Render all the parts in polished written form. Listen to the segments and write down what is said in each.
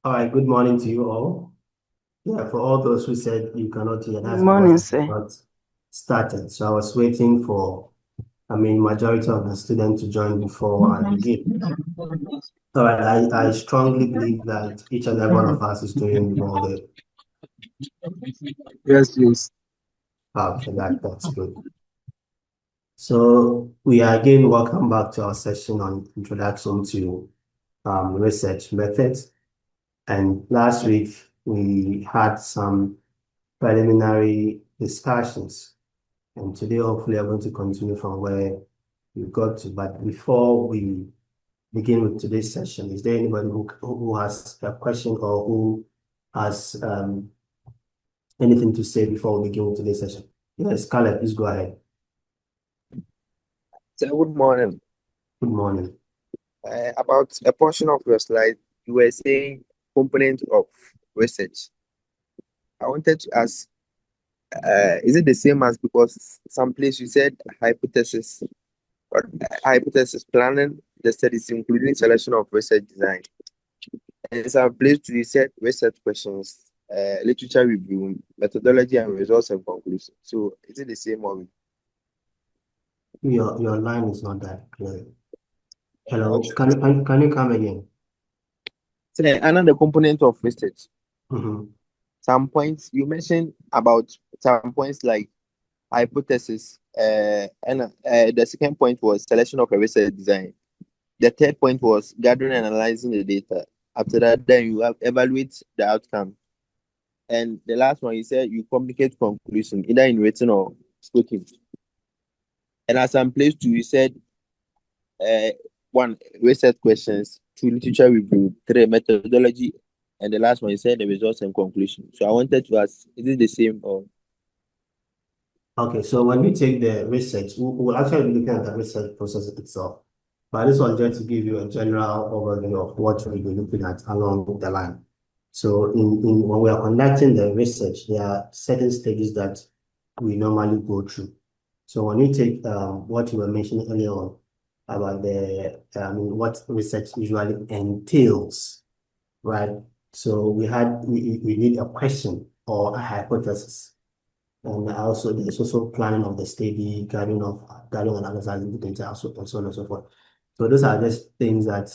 All right, good morning to you all. Yeah, for all those who said you cannot hear, Good that's because morning, it's sir. not started. So I was waiting for, majority of the students to join before I begin. All right, I strongly believe that each and every one of us is doing well there. Yes, please. Okay, that's good. So we are again welcome back to our session on introduction to research methods. And last week we had some preliminary discussions. And today, hopefully, I'm going to continue from where we got to. But before we begin with today's session, is there anybody who has a question or who has anything to say before we begin with today's session? Yes, Caleb, please go ahead. So, good morning. Good morning. About a portion of your slide, you were saying component of research. I wanted to ask, is it the same as because some place you said hypothesis or hypothesis planning the studies including selection of research design, and some place too you said research questions, literature review, methodology and results and conclusion. So, is it the same or? Your line is not that clear. Hello, Okay. can you come again? So, another component of research. Mm-hmm. Some points you mentioned about some points like hypothesis, and the second point was selection of a research design. The third point was gathering and analyzing the data. After that, then you have evaluate the outcome. And the last one, you said you communicate conclusion either in written or spoken. And as I'm placed to, you said uh, one research questions, two literature review, three methodology, and the last one you said the results and conclusion. So I wanted to ask, is it the same or? Okay, so when we take the research, we'll actually be looking at the research process itself. But this was just to give you a general overview of what we'll be looking at along the line. So when we are conducting the research, there are certain stages that we normally go through. So when you take what you were mentioning earlier on about what research usually entails, right? So we need a question or a hypothesis. And also there's also planning of the study, gathering and analyzing the data, also, and so on and so forth. So those are just things that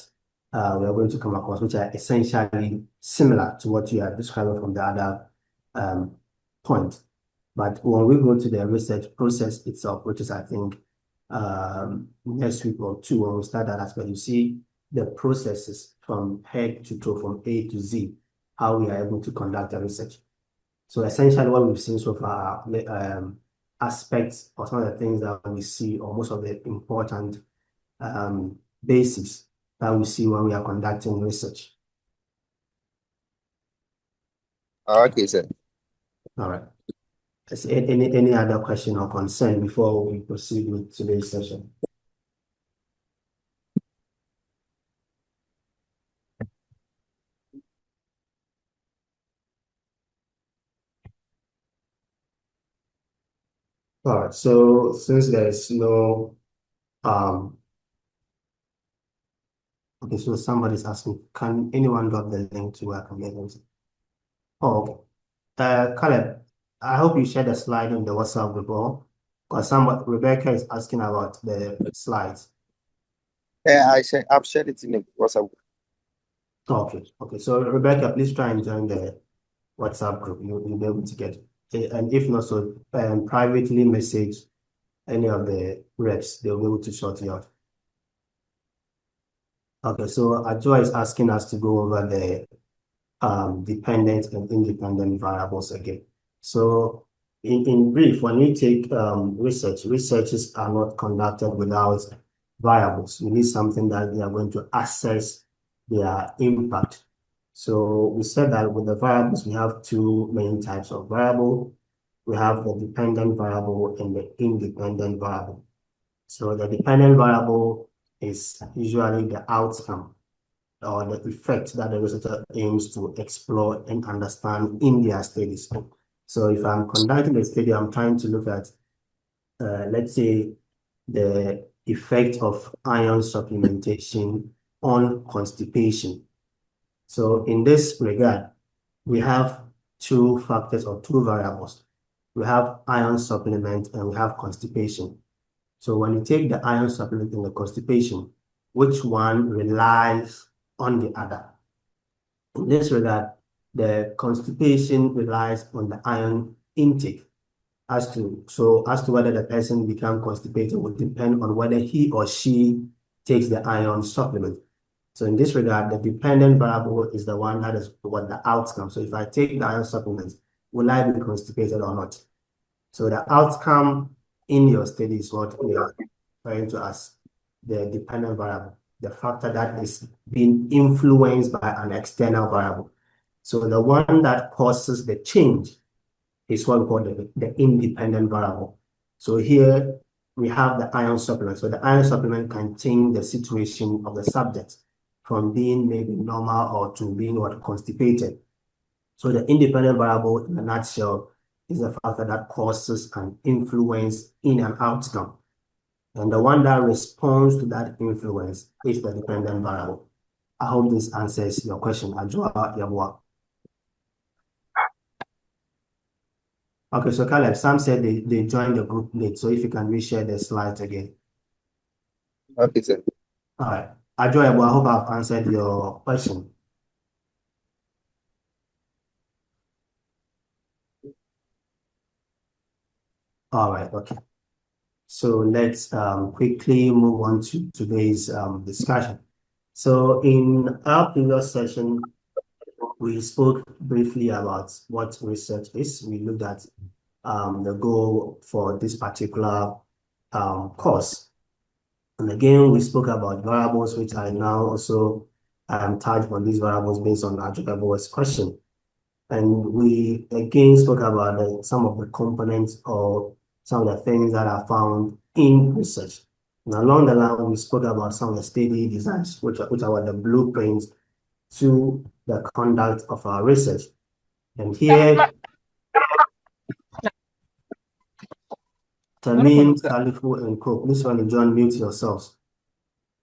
we are going to come across, which are essentially similar to what you are describing from the other um, point. But when we go to the research process itself, which is I think next week or two, when we start that aspect, you see the processes from head to toe, from A to Z, how we are able to conduct the research. So essentially what we've seen so far are the aspects or some of the things that we see or most of the important basics that we see when we are conducting research. Okay, sir. All right. Is any other question or concern before we proceed with today's session? All right. So since there is no okay, so somebody's asking, can anyone drop the link to where I can get into? Oh, okay. Caleb, I hope you shared the slide on the WhatsApp group, because Rebecca is asking about the slides. Yeah, I've shared it in the WhatsApp. Okay, okay. So Rebecca, please try and join the WhatsApp group. You'll be able to get it. And if not, so privately message any of the reps. They'll be able to sort you out. Okay, so Ajua is asking us to go over the dependent and independent variables again. So in brief, when we take researches are not conducted without variables. We need something that we are going to assess their impact. So we said that with the variables, we have two main types of variable. We have the dependent variable and the independent variable. So the dependent variable is usually the outcome or the effect that the researcher aims to explore and understand in their studies. So if I'm conducting a study, I'm trying to look at, let's say, the effect of iron supplementation on constipation. So in this regard, we have two factors or two variables. We have iron supplement and we have constipation. So when you take the iron supplement and the constipation, which one relies on the other? In this regard, the constipation relies on the iron intake. As to whether the person become constipated will depend on whether he or she takes the iron supplement. So in this regard, the dependent variable is the one that is what the outcome. So if I take the iron supplement, will I be constipated or not? So the outcome in your study is what we are referring to as the dependent variable, the factor that is being influenced by an external variable. So the one that causes the change is what we call the independent variable. So here we have the iron supplement. So the iron supplement can change the situation of the subject from being maybe normal or to being what constipated. So the independent variable in a nutshell is the factor that causes an influence in an outcome. And the one that responds to that influence is the dependent variable. I hope this answers your question, Ajua Yabua. Okay, so Caleb, Sam said they joined the group late, so if you can reshare the slides again. Okay, sir. All right. Ajua Yabua, I hope I've answered your question. All right, okay. So let's quickly move on to today's discussion. So in our previous session, we spoke briefly about what research is. We looked at the goal for this particular course. And again, we spoke about variables, which I now also touch on these variables based on Ajukabo's question. And we again spoke about some of the components or some of the things that are found in research. And along the line, we spoke about some of the study designs, which are the blueprints to the conduct of our research. And here, Tamin, Khalifu, and Co, please want to join, mute yourselves.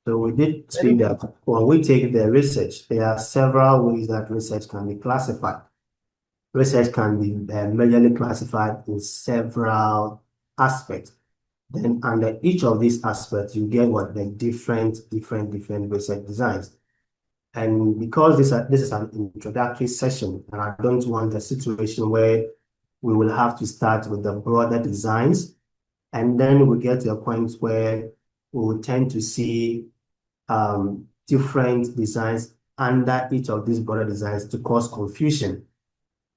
So we did speak that when we take the research, there are several ways that research can be classified. Research can be majorly classified in several aspects. Then under each of these aspects, you get what the different research designs. And because this is an introductory session, and I don't want a situation where we will have to start with the broader designs, and then we get to a point where we will tend to see different designs under each of these broader designs to cause confusion.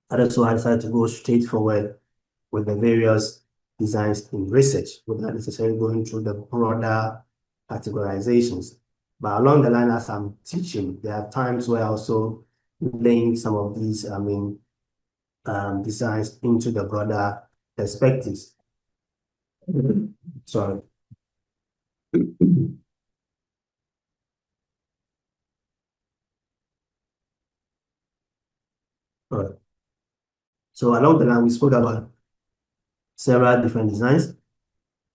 That is why I decided to go straight forward with the various designs in research without necessarily going through the broader categorizations. But along the line, as I'm teaching, there are times where I also link some of these, designs into the broader perspectives. Sorry. All right. So along the line, we spoke about several different designs.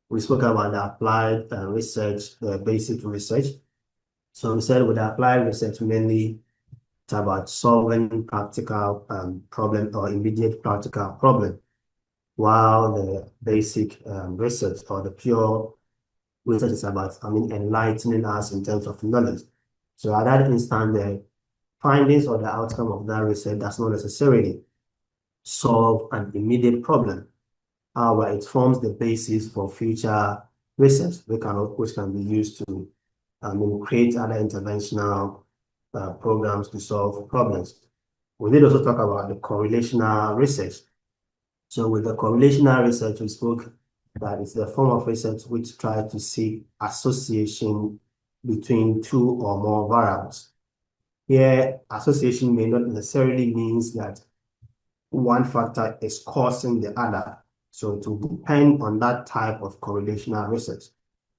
We spoke about the applied research, the basic research. So we said with the applied research, mainly it's about solving practical problem or immediate practical problem, while the basic research or the pure research is about, enlightening us in terms of knowledge. So at that instant, the findings or the outcome of that research does not necessarily solve an immediate problem. However, it forms the basis for future research, which can be used to create other interventional programs to solve problems. We did also talk about the correlational research. So with the correlational research, we spoke that it's the form of research which tries to see association between two or more variables. Here, association may not necessarily means that one factor is causing the other. So it will depend on that type of correlational research.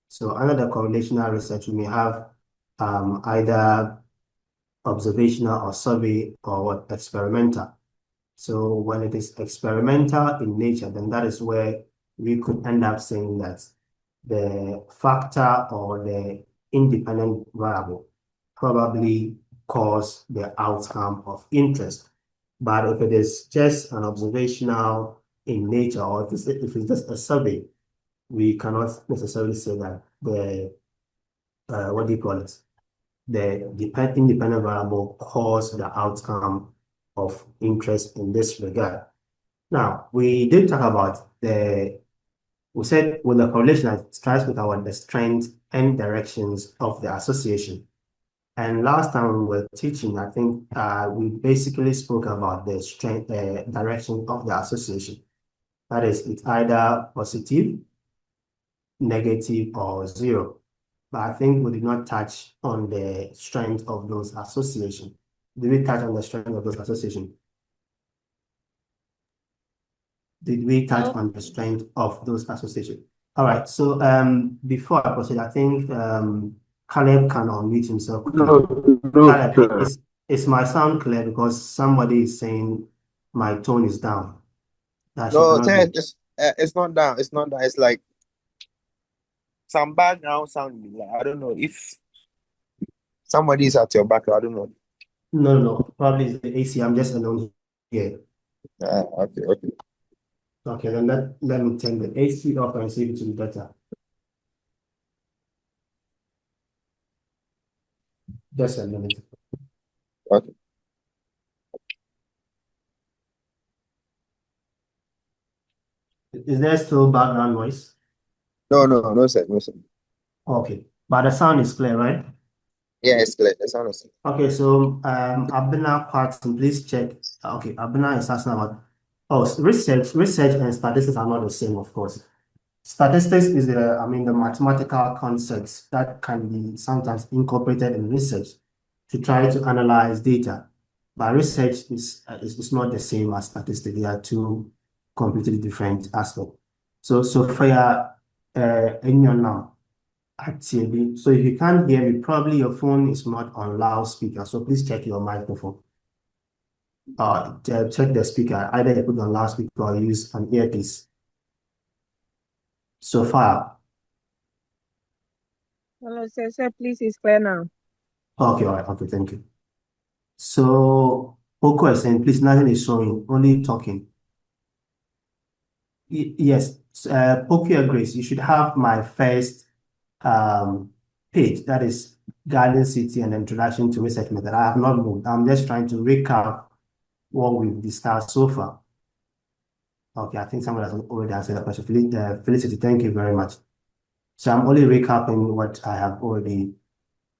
So under the correlational research, we may have either observational or survey or experimental. So when it is experimental in nature, then that is where we could end up saying that the factor or the independent variable probably cause the outcome of interest. But if it is just an observational in nature, or if it's just a survey, we cannot necessarily say that the what do you call it? The independent variable cause the outcome of interest in this regard. Now, we did talk about we said with the correlation that starts with the strength and directions of the association. And last time we were teaching, I think we basically spoke about the strength, direction of the association. That is, it's either positive, negative, or zero. But I think we did not touch on the strength of those associations. Did we touch on the strength of those associations? Did we touch on the strength of those associations? All right. So before I proceed, I think Caleb can unmute himself quickly. No, Caleb, sir. is my sound clear? Because somebody is saying my tone is down. That she No, cannot hear. it's not down. It's not down. It's like some background sound. Like, I don't know if somebody is at your back. I don't know. No. Probably it's the AC. I'm just alone here. Okay. Okay, then let me turn the AC off and see if it will be better. Just a minute. Okay. Is there still background noise? No, sir. Okay, but the sound is clear, right? Yeah, it's clear. The sound is. Okay, so Abena Patson, please check. Okay, Abena is asking about research and statistics are not the same, of course. Statistics is the mathematical concepts that can be sometimes incorporated in research to try to analyze data. But research is not the same as statistics. They are two completely different aspects. So Sophia, in your now, actively. So if you can't hear me, probably your phone is not on loudspeaker. So please check your microphone. Check the speaker. Either you put it on loudspeaker or use an earpiece. So far. Hello, sir, please, it's clear now. Okay, all right. Okay, thank you. So, Poco is saying, please, nothing is showing, only talking. Yes, Poco Grace, you should have my first page, that is Garden City and Introduction to Research Method. I have not moved. I'm just trying to recap what we've discussed so far. Okay, I think someone has already answered that question. Felicity, thank you very much. So I'm only recapping what I have already,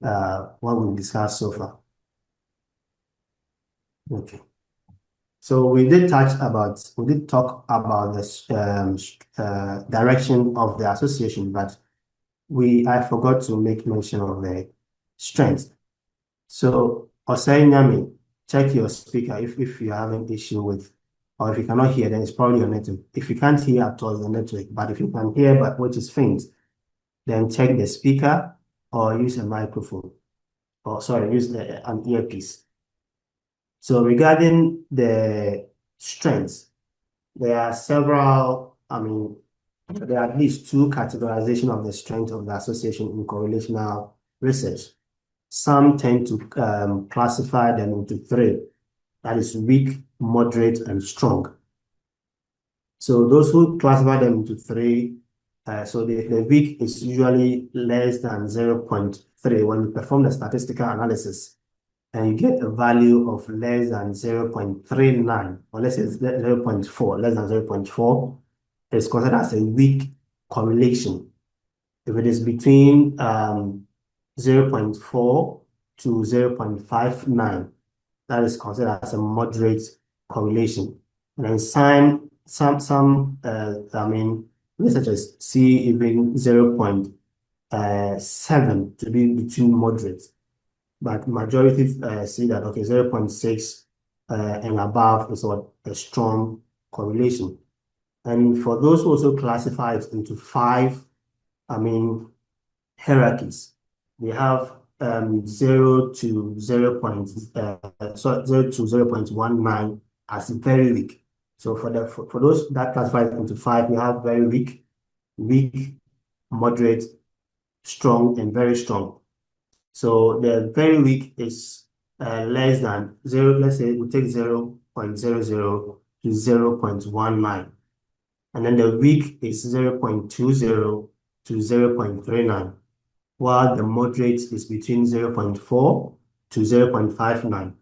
what we've discussed so far. Okay. So we did talk about the direction of the association, but I forgot to make mention of the strength. So Osei check your speaker if you have an issue with, or if you cannot hear, then it's probably your network. If you can't hear at all, the network. But if you can hear but which is faint, then check the speaker or use a microphone. Or sorry, use an earpiece. So regarding the strengths, there are several, there are at least two categorization of the strength of the association in correlational research. Some tend to classify them into three. That is weak, moderate, and strong. So those who classify them into three, so the weak is usually less than 0.3 when you perform the statistical analysis and you get a value of less than 0.39, or let's say 0.4, less than 0.4, it's considered as a weak correlation. If it is between 0.4 to 0.59, that is considered as a moderate correlation. And then some researchers see even 0.7 to be between moderate. But majority see that, okay, 0.6 and above is what a strong correlation. And for those who also classify it into five, hierarchies, we have 0 to 0.19 as very weak. So for those that classify it into five, we have very weak, moderate, strong, and very strong. So the very weak is less than 0, let's say we take 0.00 to 0.19. And then the weak is 0.20 to 0.39, while the moderate is between 0.4 to 0.59.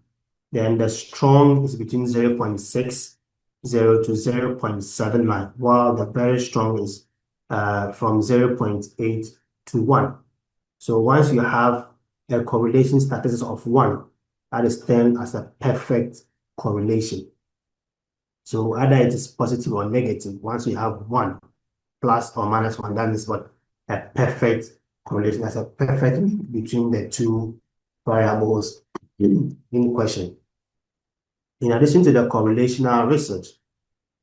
Then the strong is between 0.60 to 0.79, while the very strong is from 0.8 to 1. So once you have a correlation status of 1, that is termed as a perfect correlation. So either it is positive or negative. Once you have 1, plus or minus 1, that is what a perfect correlation. That's a perfect link between the two variables in question. In addition to the correlational research,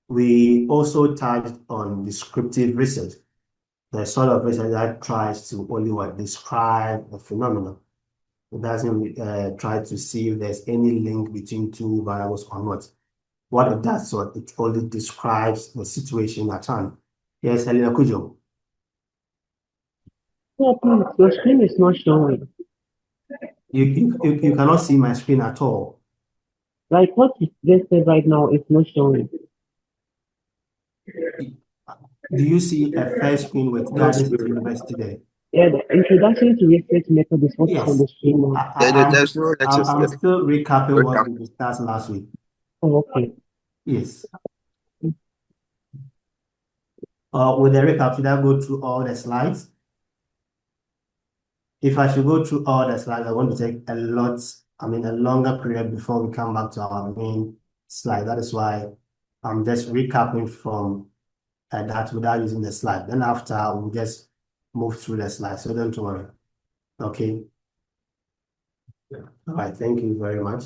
we also touched on descriptive research, the sort of research that tries to only describe a phenomenon. It doesn't try to see if there's any link between two variables or not. What it does, so it only describes the situation at hand. Yes, Helena Kujo. Yeah, please, your screen is not showing. You cannot see my screen at all. Like what you just said right now is not showing. Do you see a first screen with No Garden State screen. University there? Yeah, the introduction to research method is what is on Yes. the screen now. There's no lectures I'm there. still recapping what Recap. we discussed last week. Oh, okay. Yes. With the recap, should I go through all the slides? If I should go through all the slides, I want to take a longer period before we come back to our main slide. That is why I'm just recapping from that without using the slide. Then after, we'll just move through the slides. So don't worry. Okay. All right. Thank you very much.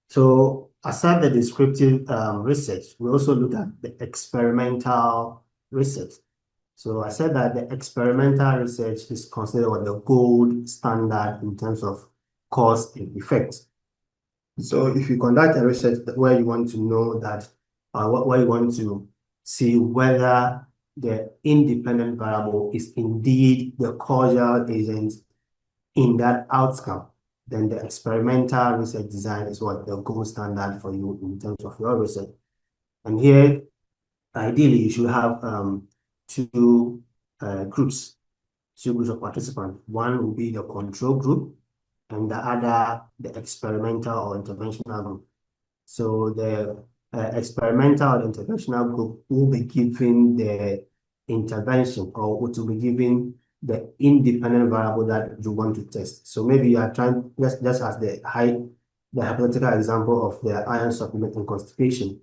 So aside the descriptive research, we also look at the experimental research. So I said that the experimental research is considered the gold standard in terms of cause and effect. So if you conduct a research where you want to know that, where you want to see whether the independent variable is indeed the causal agent in that outcome, then the experimental research design is what the gold standard for you in terms of your research. And here, ideally, you should have two groups of participants. One will be the control group, and the other, the experimental or interventional group. So the experimental or interventional group will be given the intervention, or will be given the independent variable that you want to test. So maybe you are trying, just as the hypothetical example of the iron supplement and constipation.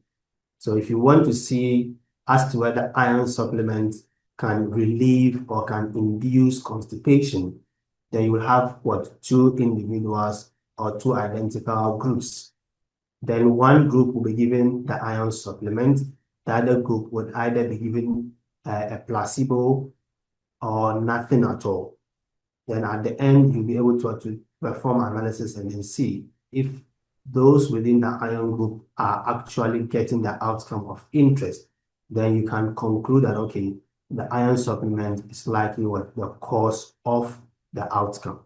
So if you want to see as to whether iron supplement can relieve or can induce constipation, then you will have what? Two individuals or two identical groups. Then one group will be given the iron supplement. The other group would either be given a placebo or nothing at all. Then at the end, you'll be able to perform analysis and then see if those within the iron group are actually getting the outcome of interest. Then you can conclude that, okay, the iron supplement is likely what the cause of the outcome.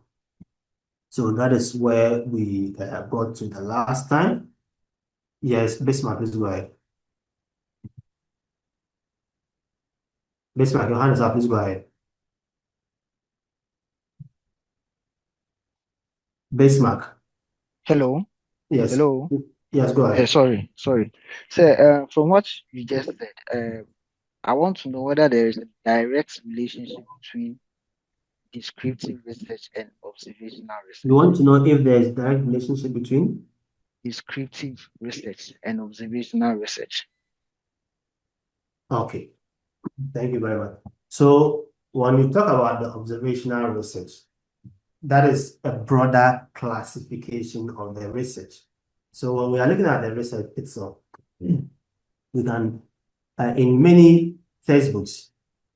So that is where we got to the last time. Yes, Bismarck, please go ahead. Bismarck, your hand is up, please go ahead. Bismarck. Hello. Yes. Hello. Yes, go ahead. Sorry. So, from what you just said, I want to know whether there is a direct relationship between descriptive research and observational research. You want to know if there is direct relationship between Descriptive research and observational research. Okay, thank you very much. So when you talk about the observational research, that is a broader classification of the research. So when we are looking at the research itself, we can, in many textbooks,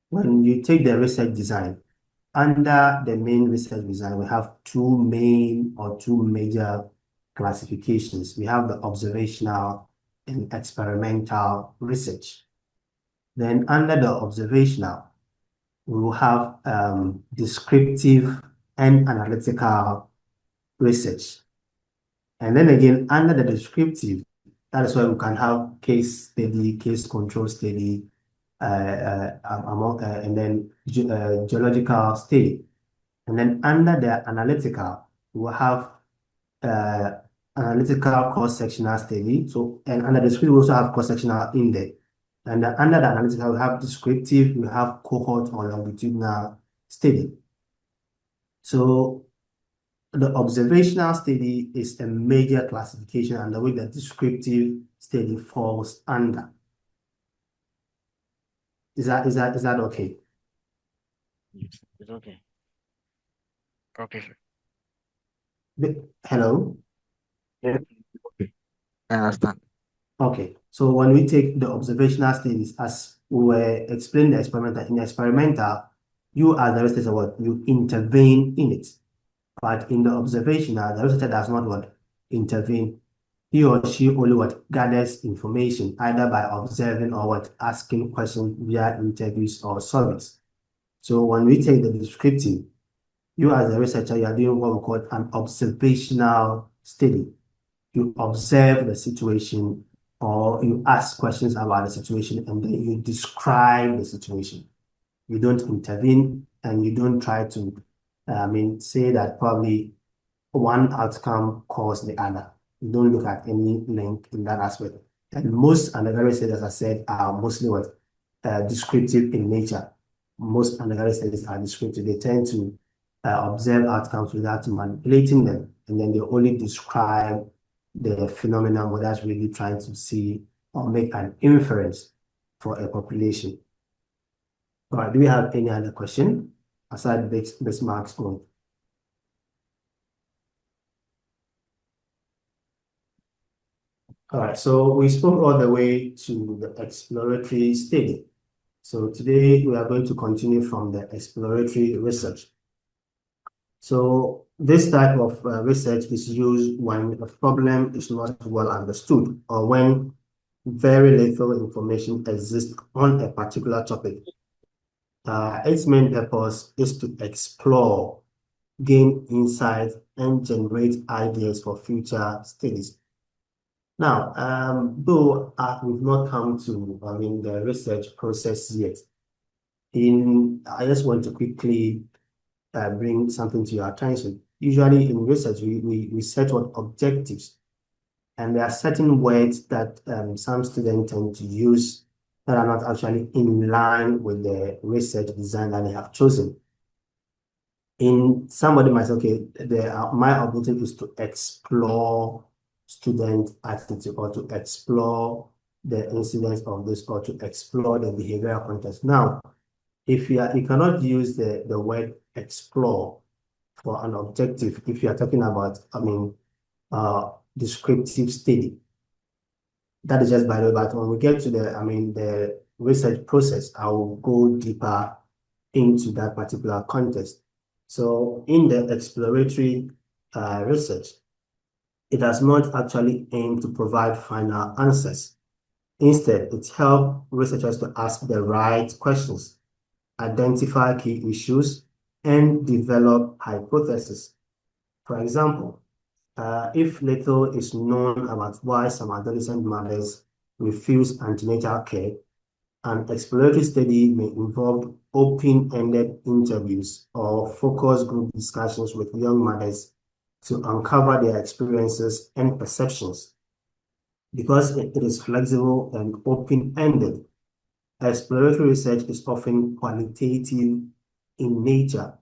when you take the research design, under the main research design, we have two major classifications. We have the observational and experimental research. Then under the observational, we will have descriptive and analytical research. And then again, under the descriptive, that is why we can have case study, case control study, and then geological study. And then under the analytical, we'll have uh, analytical cross-sectional study. So, and under the descriptive, we also have cross-sectional index. And then under the analytical, we have descriptive, we have cohort or longitudinal study. So the observational study is a major classification and the way the descriptive study falls under. Is that okay? Yes, it's okay. Okay, sir. Hello? Yes, okay. I understand. Okay. So when we take the observational studies, as we were explaining the experimental, in the experimental, you as the researcher, what you intervene in it. But in the observational, the researcher does not what intervene. He or she only what gathers information either by observing or what asking questions via interviews or surveys. So when we take the descriptive, you as a researcher, you are doing what we call an observational study. You observe the situation or you ask questions about the situation and then you describe the situation. You don't intervene and you don't try to, say that probably one outcome caused the other. You don't look at any link in that aspect. And most undergraduate studies, as I said, are mostly what descriptive in nature. Most undergraduate studies are descriptive. They tend to observe outcomes without manipulating them, and then they only describe the phenomenon without really trying to see or make an inference for a population. All right, do we have any other question aside this marks point? All right, so we spoke all the way to the exploratory study. So today we are going to continue from the exploratory research. So this type of research is used when a problem is not well understood or when very little information exists on a particular topic. Its main purpose is to explore, gain insight, and generate ideas for future studies. Now, though we've not come to, the research process yet, I just want to quickly bring something to your attention. Usually in research, we set what objectives, and there are certain words that some students tend to use that are not actually in line with the research design that they have chosen. Somebody might say, okay, my objective is to explore student attitude or to explore the incidence of this or to explore the behavioral context. Now, if you cannot use the word explore for an objective if you are talking about, descriptive study. That is just by the way, but when we get to the research process, I will go deeper into that particular context. So in the exploratory research, it does not actually aim to provide final answers. Instead, it helps researchers to ask the right questions, identify key issues, and develop hypotheses. For example, if little is known about why some adolescent mothers refuse antenatal care, an exploratory study may involve open-ended interviews or focus group discussions with young mothers to uncover their experiences and perceptions. Because it is flexible and open-ended, exploratory research is often qualitative in nature.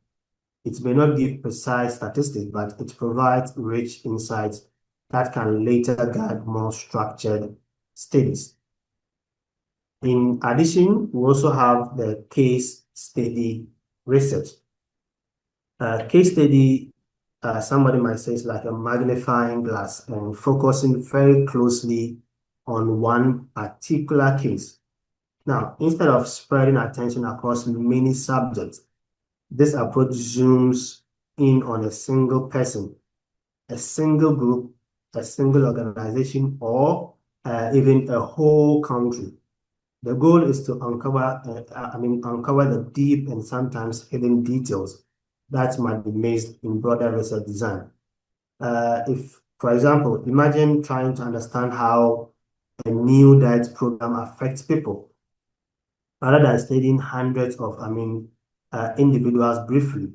It may not give precise statistics, but it provides rich insights that can later guide more structured studies. In addition, we also have the case study research. Case study, somebody might say, is like a magnifying glass and focusing very closely on one particular case. Now, instead of spreading attention across many subjects, this approach zooms in on a single person, a single group, a single organization, or even a whole country. The goal is to uncover the deep and sometimes hidden details that might be missed in broader research design. If, for example, imagine trying to understand how a new diet program affects people, rather than studying hundreds of, individuals briefly.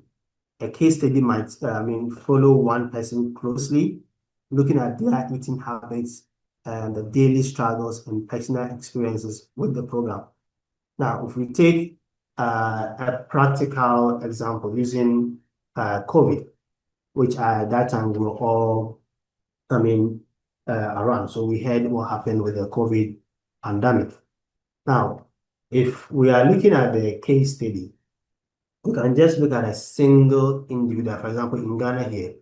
A case study might, follow one person closely, looking at their eating habits and the daily struggles and personal experiences with the program. Now, if we take a practical example using COVID, which at that time we were all, around. So we heard what happened with the COVID pandemic. Now, if we are looking at the case study, we can just look at a single individual. For example, in Ghana here,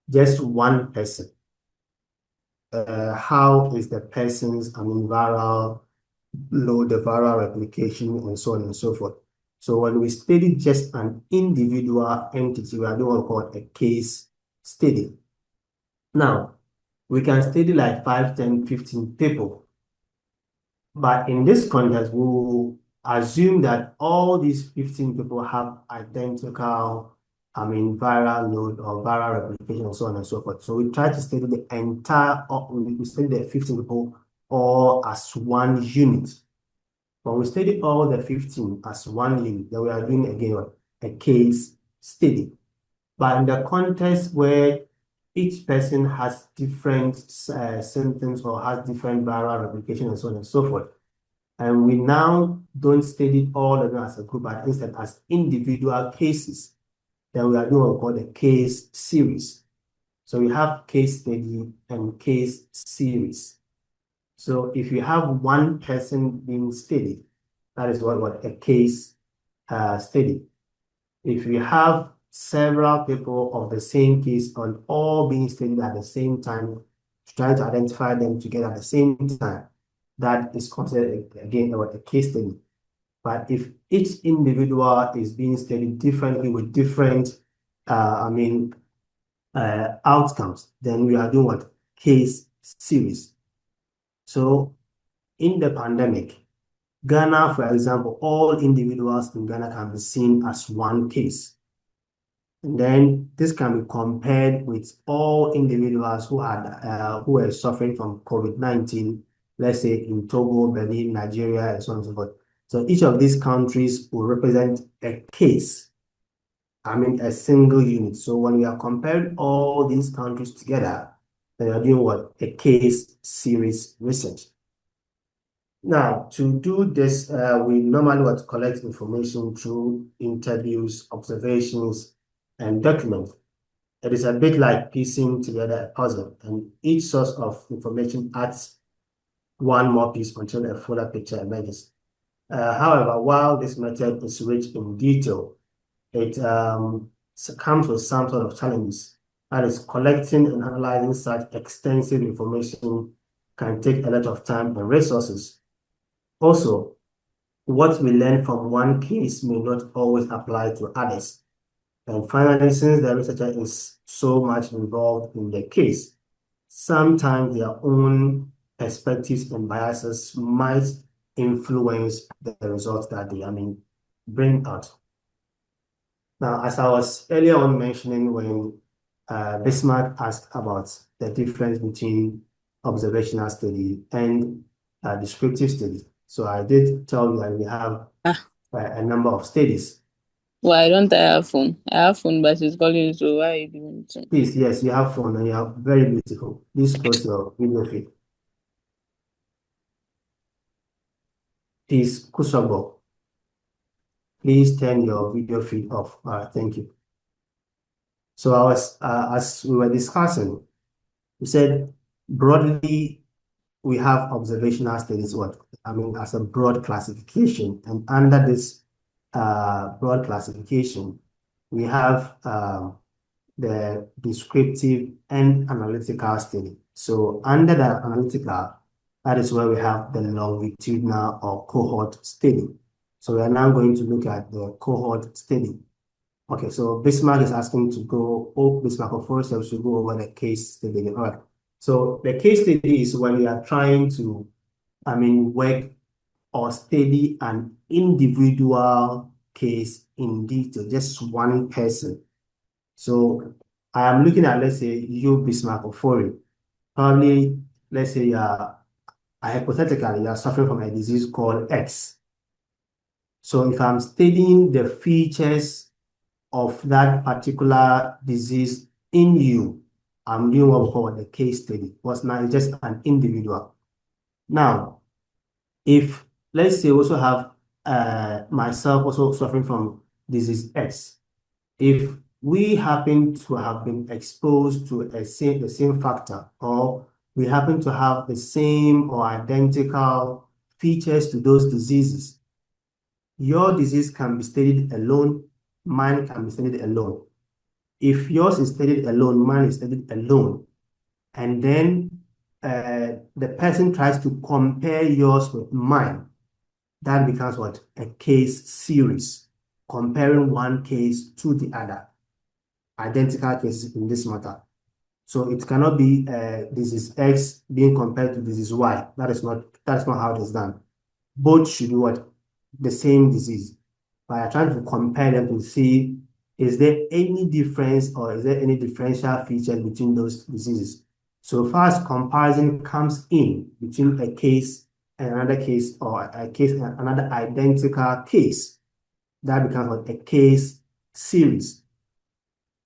just one person. How is the person's, viral load, the viral replication, and so on and so forth. So when we study just an individual entity, we are doing what we call a case study. Now, we can study like 5, 10, 15 people. But in this context, we will assume that all these 15 people have identical, viral load or viral replication and so on and so forth. So we try to study the entire, we study the 15 people all as one unit. When we study all the 15 as one unit, then we are doing again a case study. But in the context where each person has different symptoms or has different viral replication and so on and so forth, and we now don't study all of them as a group, but instead as individual cases, then we are doing what we call the case series. So we have case study and case series. So if you have one person being studied, that is what a case study. If you have several people of the same case on all being studied at the same time, trying to identify them together at the same time, that is considered again a case study. But if each individual is being studied differently with different, outcomes, then we are doing what? Case series. So in the pandemic, Ghana, for example, all individuals in Ghana can be seen as one case. And then this can be compared with all individuals who were suffering from COVID-19, let's say in Togo, Benin, Nigeria, and so on and so forth. So each of these countries will represent a case, a single unit. So when we are comparing all these countries together, then we are doing what? A case series research. Now, to do this, we normally want to collect information through interviews, observations, and documents. It is a bit like piecing together a puzzle, and each source of information adds one more piece until a fuller picture emerges. However, while this method is rich in detail, it comes with some sort of challenges. That is, collecting and analyzing such extensive information can take a lot of time and resources. Also, what we learn from one case may not always apply to others. And finally, since the researcher is so much involved in the case, sometimes their own perspectives and biases might influence the results that they, bring out. Now, as I was earlier on mentioning when Bismarck asked about the difference between observational study and descriptive study. So I did tell you that we have a number of studies. Why don't I have phone? I have phone, but it's calling you, so why are you doing it? Please, yes, you have phone and you are very beautiful. Please close your video feed. Please, Kusobo, please turn your video feed off. All right, thank you. So I was, as we were discussing, we said broadly, we have observational studies, as a broad classification. And under this broad classification, we have the descriptive and analytical study. So under the analytical, that is where we have the longitudinal or cohort study. So we are now going to look at the cohort study. Okay, so Bismarck is asking to go, Bismarck of course should go over the case study. All right. So the case study is when we are trying to, work or study an individual case in detail, just one person. So I am looking at, let's say, you, Bismarck, or foreign. Probably, let's say, hypothetically, you are suffering from a disease called X. So if I'm studying the features of that particular disease in you, I'm doing what we call the case study. Because now it's just an individual. Now, if let's say also have myself also suffering from disease X, if we happen to have been exposed to the same factor, or we happen to have the same or identical features to those diseases, your disease can be studied alone, mine can be studied alone. If yours is studied alone, mine is studied alone, and then the person tries to compare yours with mine, that becomes what? A case series, comparing one case to the other, identical cases in this matter. So it cannot be disease X being compared to disease Y. That's not how it is done. Both should be what? The same disease. But I'm trying to compare them to see, is there any difference or is there any differential feature between those diseases? So far as comparison comes in between a case and another case, or a case and another identical case, that becomes what? A case series.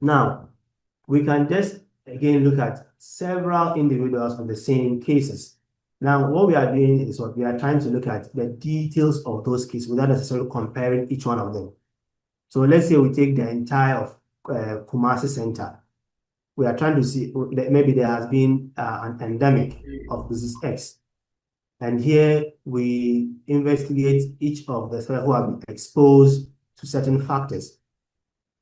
Now, we can just again look at several individuals of the same cases. Now, what we are doing is what we are trying to look at the details of those cases without necessarily comparing each one of them. So let's say we take the entire of Kumasi Center. We are trying to see that maybe there has been an endemic of disease X. And here we investigate each of the cells who have been exposed to certain factors.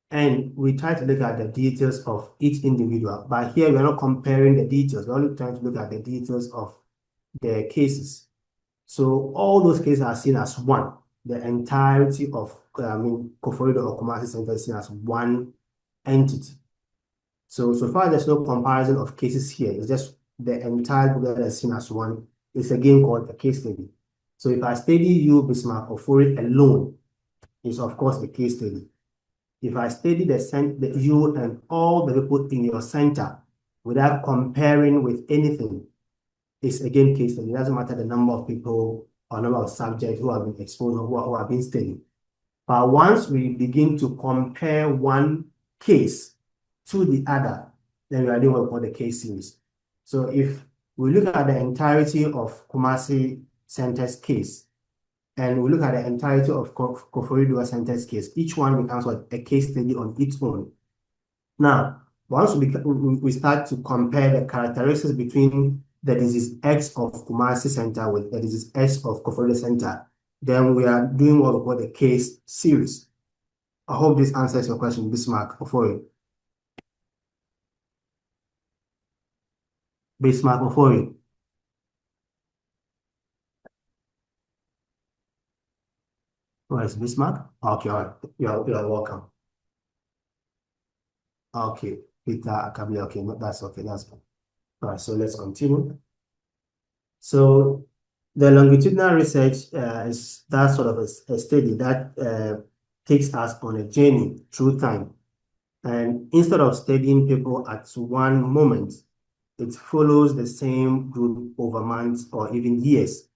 And we try to look at the details of each individual. But here we're not comparing the details. We're only trying to look at the details of the cases. So all those cases are seen as one. The entirety of Koforidua or Kumasi Center is seen as one entity. So far there's no comparison of cases here. It's just the entire group that is seen as one. It's again called a case study. So if I study you, Bismarck, or Koforidua alone, it's of course a case study. If I study you and all the people in your center without comparing with anything, it's again case study. It doesn't matter the number of people or number of subjects who have been exposed or who have been studied. But once we begin to compare one case to the other, then we are doing what we call the case series. So if we look at the entirety of Kumasi Center's case, and we look at the entirety of Koforidua Center's case, each one becomes what? A case study on its own. Now, once we start to compare the characteristics between the disease X of Kumasi Center with the disease X of Koforidua Center, then we are doing what we call the case series. I hope this answers your question, Bismarck, Ofori. Bismarck, Ofori. Where is Bismarck? Okay, all right. You're welcome. Okay, Peter Akabli. Okay, that's okay. That's good. All right, so let's continue. So the longitudinal research is that sort of a study that takes us on a journey through time. And instead of studying people at one moment, it follows the same group over months or even years.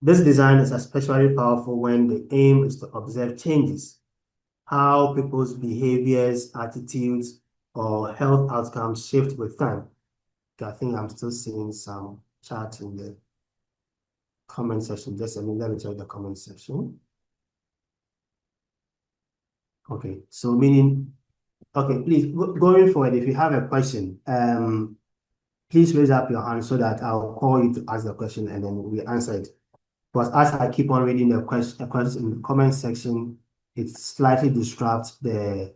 This design is especially powerful when the aim is to observe changes, how people's behaviors, attitudes, or health outcomes shift with time. I think I'm still seeing some chat in the comment section. Just a minute, let me check the comment section. Okay, so meaning, okay, please, going forward, if you have a question, please raise up your hand so that I'll call you to ask the question and then we answer it. But as I keep on reading the question in the comment section, it slightly disrupts the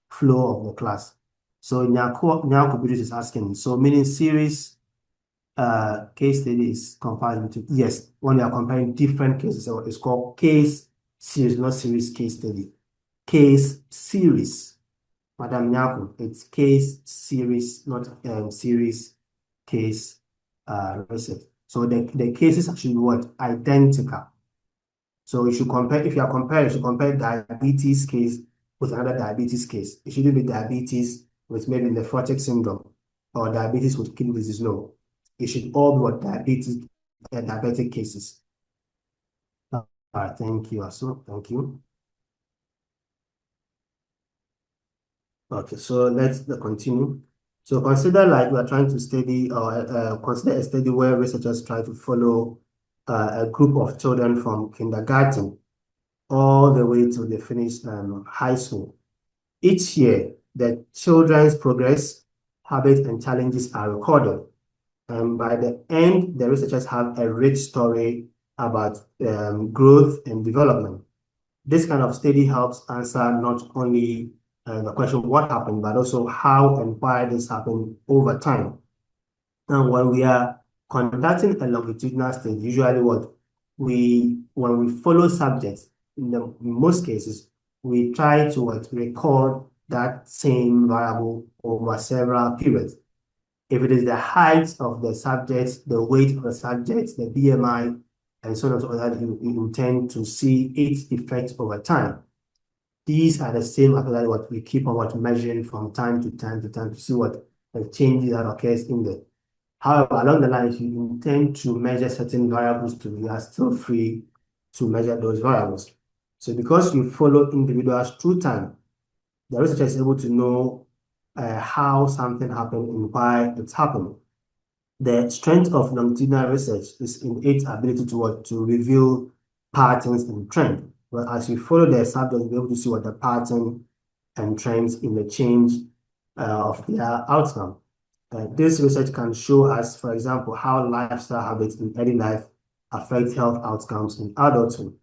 flow of the class. So now computers is asking, so meaning series case study is comparing to, yes, when you are comparing different cases, so it's called case series, not series case study. Case series, Madam Nyako, it's case series, not series case research. So the cases should be what? Identical. So you should compare, if you are comparing, you should compare diabetes case with another diabetes case. It shouldn't be diabetes with maybe nephrotic syndrome or diabetes with kidney disease. No, it should all be what diabetic cases. All right, thank you, Asu. Thank you. Okay, so let's continue. So consider like we are trying to study or consider a study where researchers try to follow a group of children from kindergarten all the way to the finish high school. Each year, the children's progress, habits, and challenges are recorded. And by the end, the researchers have a rich story about growth and development. This kind of study helps answer not only the question what happened, but also how and why this happened over time. And when we are conducting a longitudinal study, usually when we follow subjects, in most cases, we try to record that same variable over several periods. If it is the height of the subject, the weight of the subject, the BMI, and so on and so on, you intend to see its effect over time. These are the same as what we keep on measuring from time to time to see what the changes that occurs in there. However, along the line, if you intend to measure certain variables you are still free to measure those variables. So because you follow individuals through time, the researcher is able to know how something happened and why it's happened. The strength of longitudinal research is in its ability to reveal patterns and trends. Well, as you follow the subject, you'll be able to see what the pattern and trends in the change of their outcome. This research can show us, for example, how lifestyle habits in early life affect health outcomes in adulthood.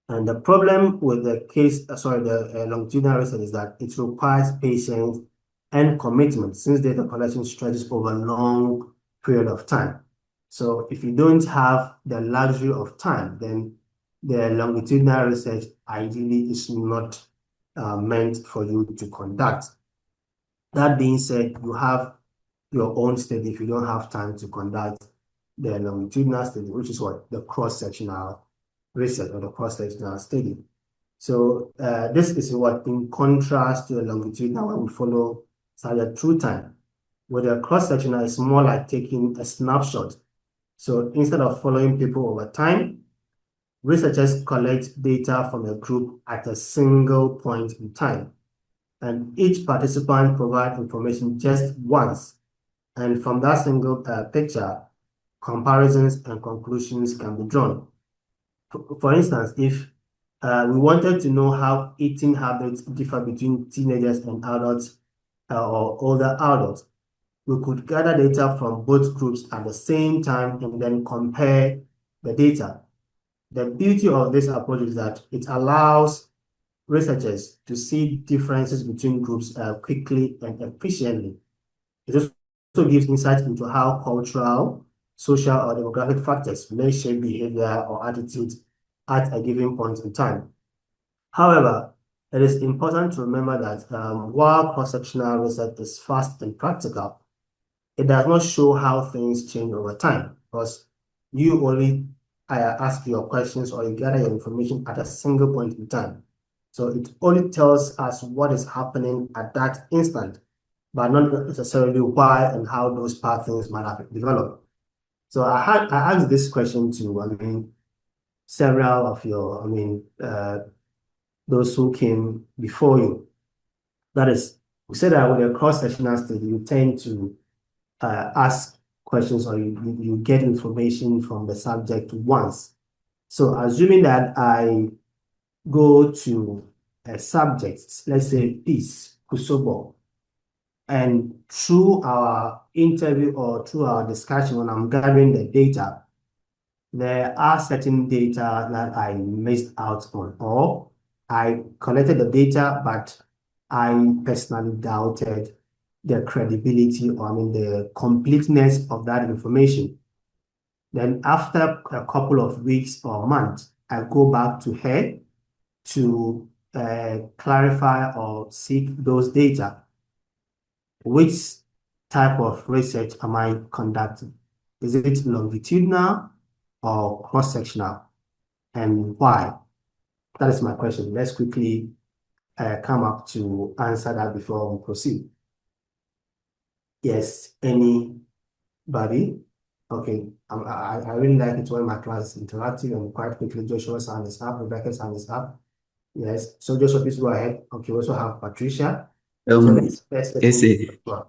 And the problem with the longitudinal research is that it requires patience and commitment since data collection stretches over a long period of time. So if you don't have the luxury of time, then the longitudinal research ideally is not meant for you to conduct. That being said, you have your own study if you don't have time to conduct the longitudinal study, which is what the cross-sectional research or the cross-sectional study. So this is what in contrast to the longitudinal where we follow subject through time. With the cross-sectional, it's more like taking a snapshot. So instead of following people over time, researchers collect data from a group at a single point in time. And each participant provides information just once. And from that single picture, comparisons and conclusions can be drawn. For instance, if we wanted to know how eating habits differ between teenagers and adults or older adults, we could gather data from both groups at the same time and then compare the data. The beauty of this approach is that it allows researchers to see differences between groups quickly and efficiently. It also gives insight into how cultural, social, or demographic factors may shape behavior or attitude at a given point in time. However, it is important to remember that while cross-sectional research is fast and practical, it does not show how things change over time because you only ask your questions or you gather your information at a single point in time. So it only tells us what is happening at that instant, but not necessarily why and how those patterns might have developed. So I asked this question to, several of your, those who came before you. That is, we said that with a cross-sectional study, you tend to ask questions or you get information from the subject once. So assuming that I go to a subject, let's say peace, Kusobo, and through our interview or through our discussion when I'm gathering the data, there are certain data that I missed out on, or I collected the data, but I personally doubted the credibility or the completeness of that information. Then after a couple of weeks or months, I go back to her to clarify or seek those data. Which type of research am I conducting? Is it longitudinal or cross-sectional? And why? That is my question. Let's quickly come up to answer that before we proceed? Yes, anybody? Okay, I really like it when my class is interactive and quite quickly. Joshua's hand is up, Rebecca's hand is up. Yes, so Joshua, please go ahead. Okay, we also have Patricia. So let's move to Say, Joshua.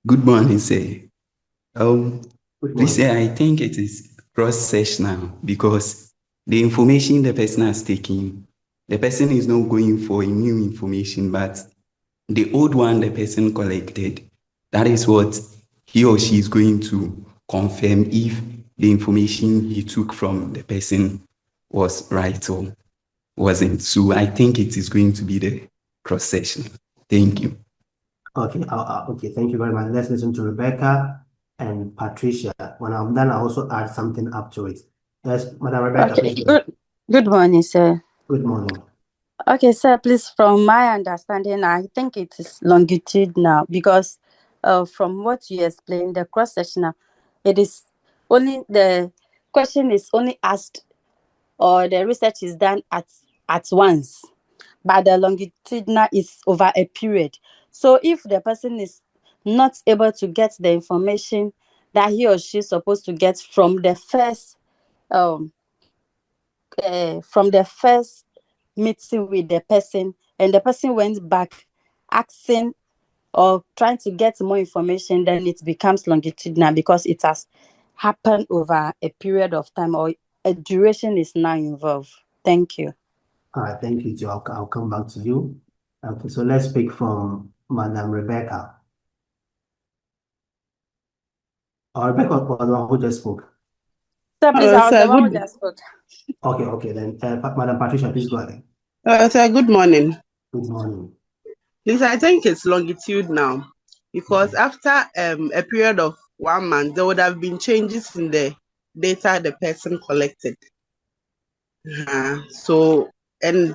good morning, say. Good Please morning. say, I think it is cross-sectional because the information the person has taken, the person is not going for a new information, but the old one the person collected, that is what he or she is going to confirm if the information he took from the person was right or wasn't. So I think it is going to be the cross-section. Thank you. Okay, okay, thank you very much. Let's listen to Rebecca and Patricia. When I'm done, I'll also add something up to it. Yes, Madam Rebecca, Okay, please go ahead. good morning, sir. Good morning. Okay, sir, please, from my understanding, I think it is longitudinal because from what you explained, the cross-sectional, it is only the question is only asked or the research is done at once, but the longitudinal is over a period. So if the person is not able to get the information that he or she is supposed to get um from the first meeting with the person, and the person went back asking or trying to get more information, then it becomes longitudinal because it has happened over a period of time or a duration is now involved. Thank you. All right, thank you, Joe. I'll come back to you. Okay, so let's speak from Madam Rebecca. Rebecca was the one who just spoke. Sir, please, I was Sir, the one who just spoke. Okay, then Madam Patricia, please go ahead. sir, good morning. Good morning. Please, I think it's longitude now because after a period of 1 month, there would have been changes in the data the person collected. So, and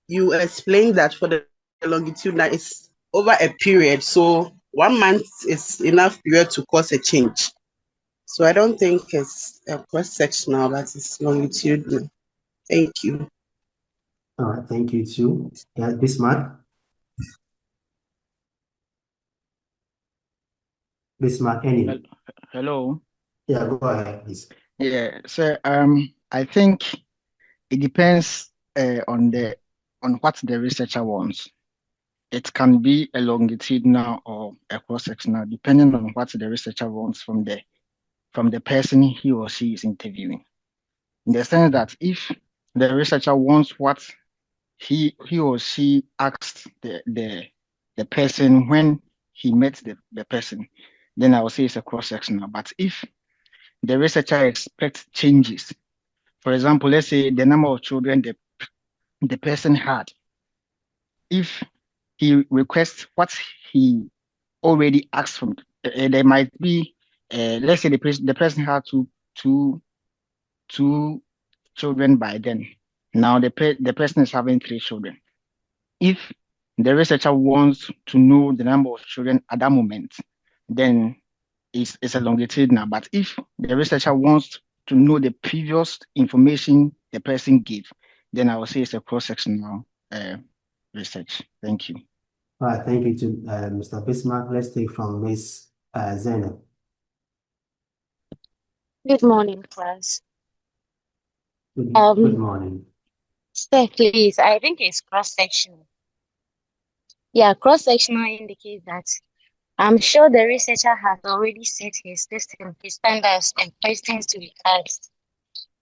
you explained that for the longitude now it's over a period. So 1 month is enough period to cause a change. So I don't think it's a cross-sectional, but it's longitudinal. Thank you. All right, thank you too. Yeah, Bismarck. Bismarck, any? Hello. Yeah, go ahead, please. Yeah. So I think it depends on what the researcher wants. It can be a longitudinal or a cross-sectional, depending on what the researcher wants from the person he or she is interviewing. In the sense that if the researcher wants what he or she asked the person when he met the person, then I would say it's a cross-sectional. But if the researcher expects changes, for example, let's say the number of children the person had, if he requests what he already asked from, there might be, let's say the person had two children by then. Now the person is having 3 children. If the researcher wants to know the number of children at that moment, then it's a longitudinal. But if the researcher wants to know the previous information the person gave, then I would say it's a cross-sectional research. Thank you. All right, thank you to Mr. Bismarck. Let's take from Miss Zainab. Good morning, class. Good morning. Sir, please, I think it's cross-sectional. Yeah, cross-sectional indicates that I'm sure the researcher has already set his system, his standards and questions to be asked.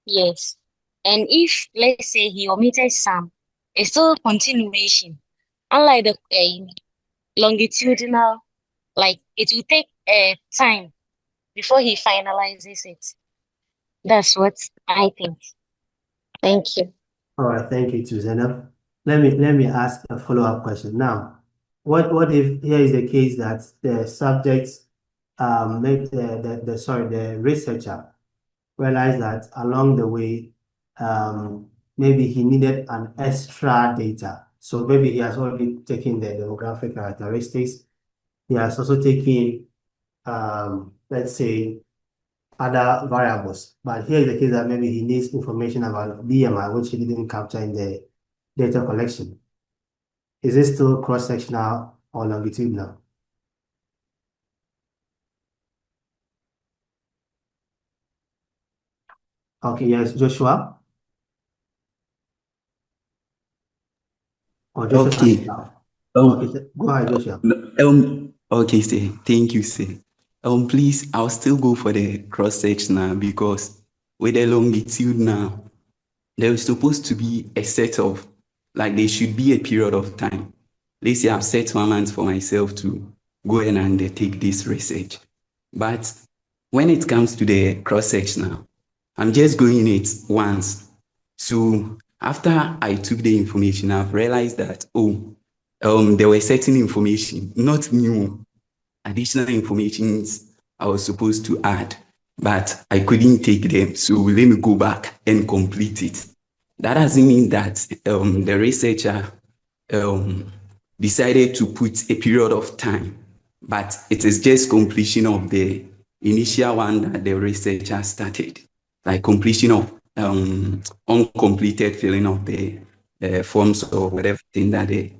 Yes. And if, let's say, he omitted some, it's still continuation. Unlike the longitudinal, like it will take time before he finalizes it. That's what I think. Thank you. All right, thank you to Zainab. Let me ask a follow-up question. Now, what if here is the case that the subject made the researcher realized that along the way maybe he needed an extra data. So maybe he has already taken the demographic characteristics. He has also taken let's say other variables. But here is the case that maybe he needs information about BMI, which he didn't capture in the data collection. Is it still cross-sectional or longitudinal? Okay, yes, Joshua. Or Joshua can Okay. start. Okay, Um, so go ahead, Joshua. okay, sir. Thank you, sir. Please, I'll still go for the cross-sectional because with the longitudinal, there is supposed to be a set of, like, there should be a period of time. Let's say I've set 1 month for myself to go and undertake this research. But when it comes to the cross-sectional, I'm just going it once. So after I took the information, I've realized that, there were certain information, not new, additional information I was supposed to add, but I couldn't take them. So let me go back and complete it. That doesn't mean that the researcher um, decided to put a period of time, but it is just completion of the initial one that the researcher started, like completion of uncompleted filling of the forms or whatever thing that the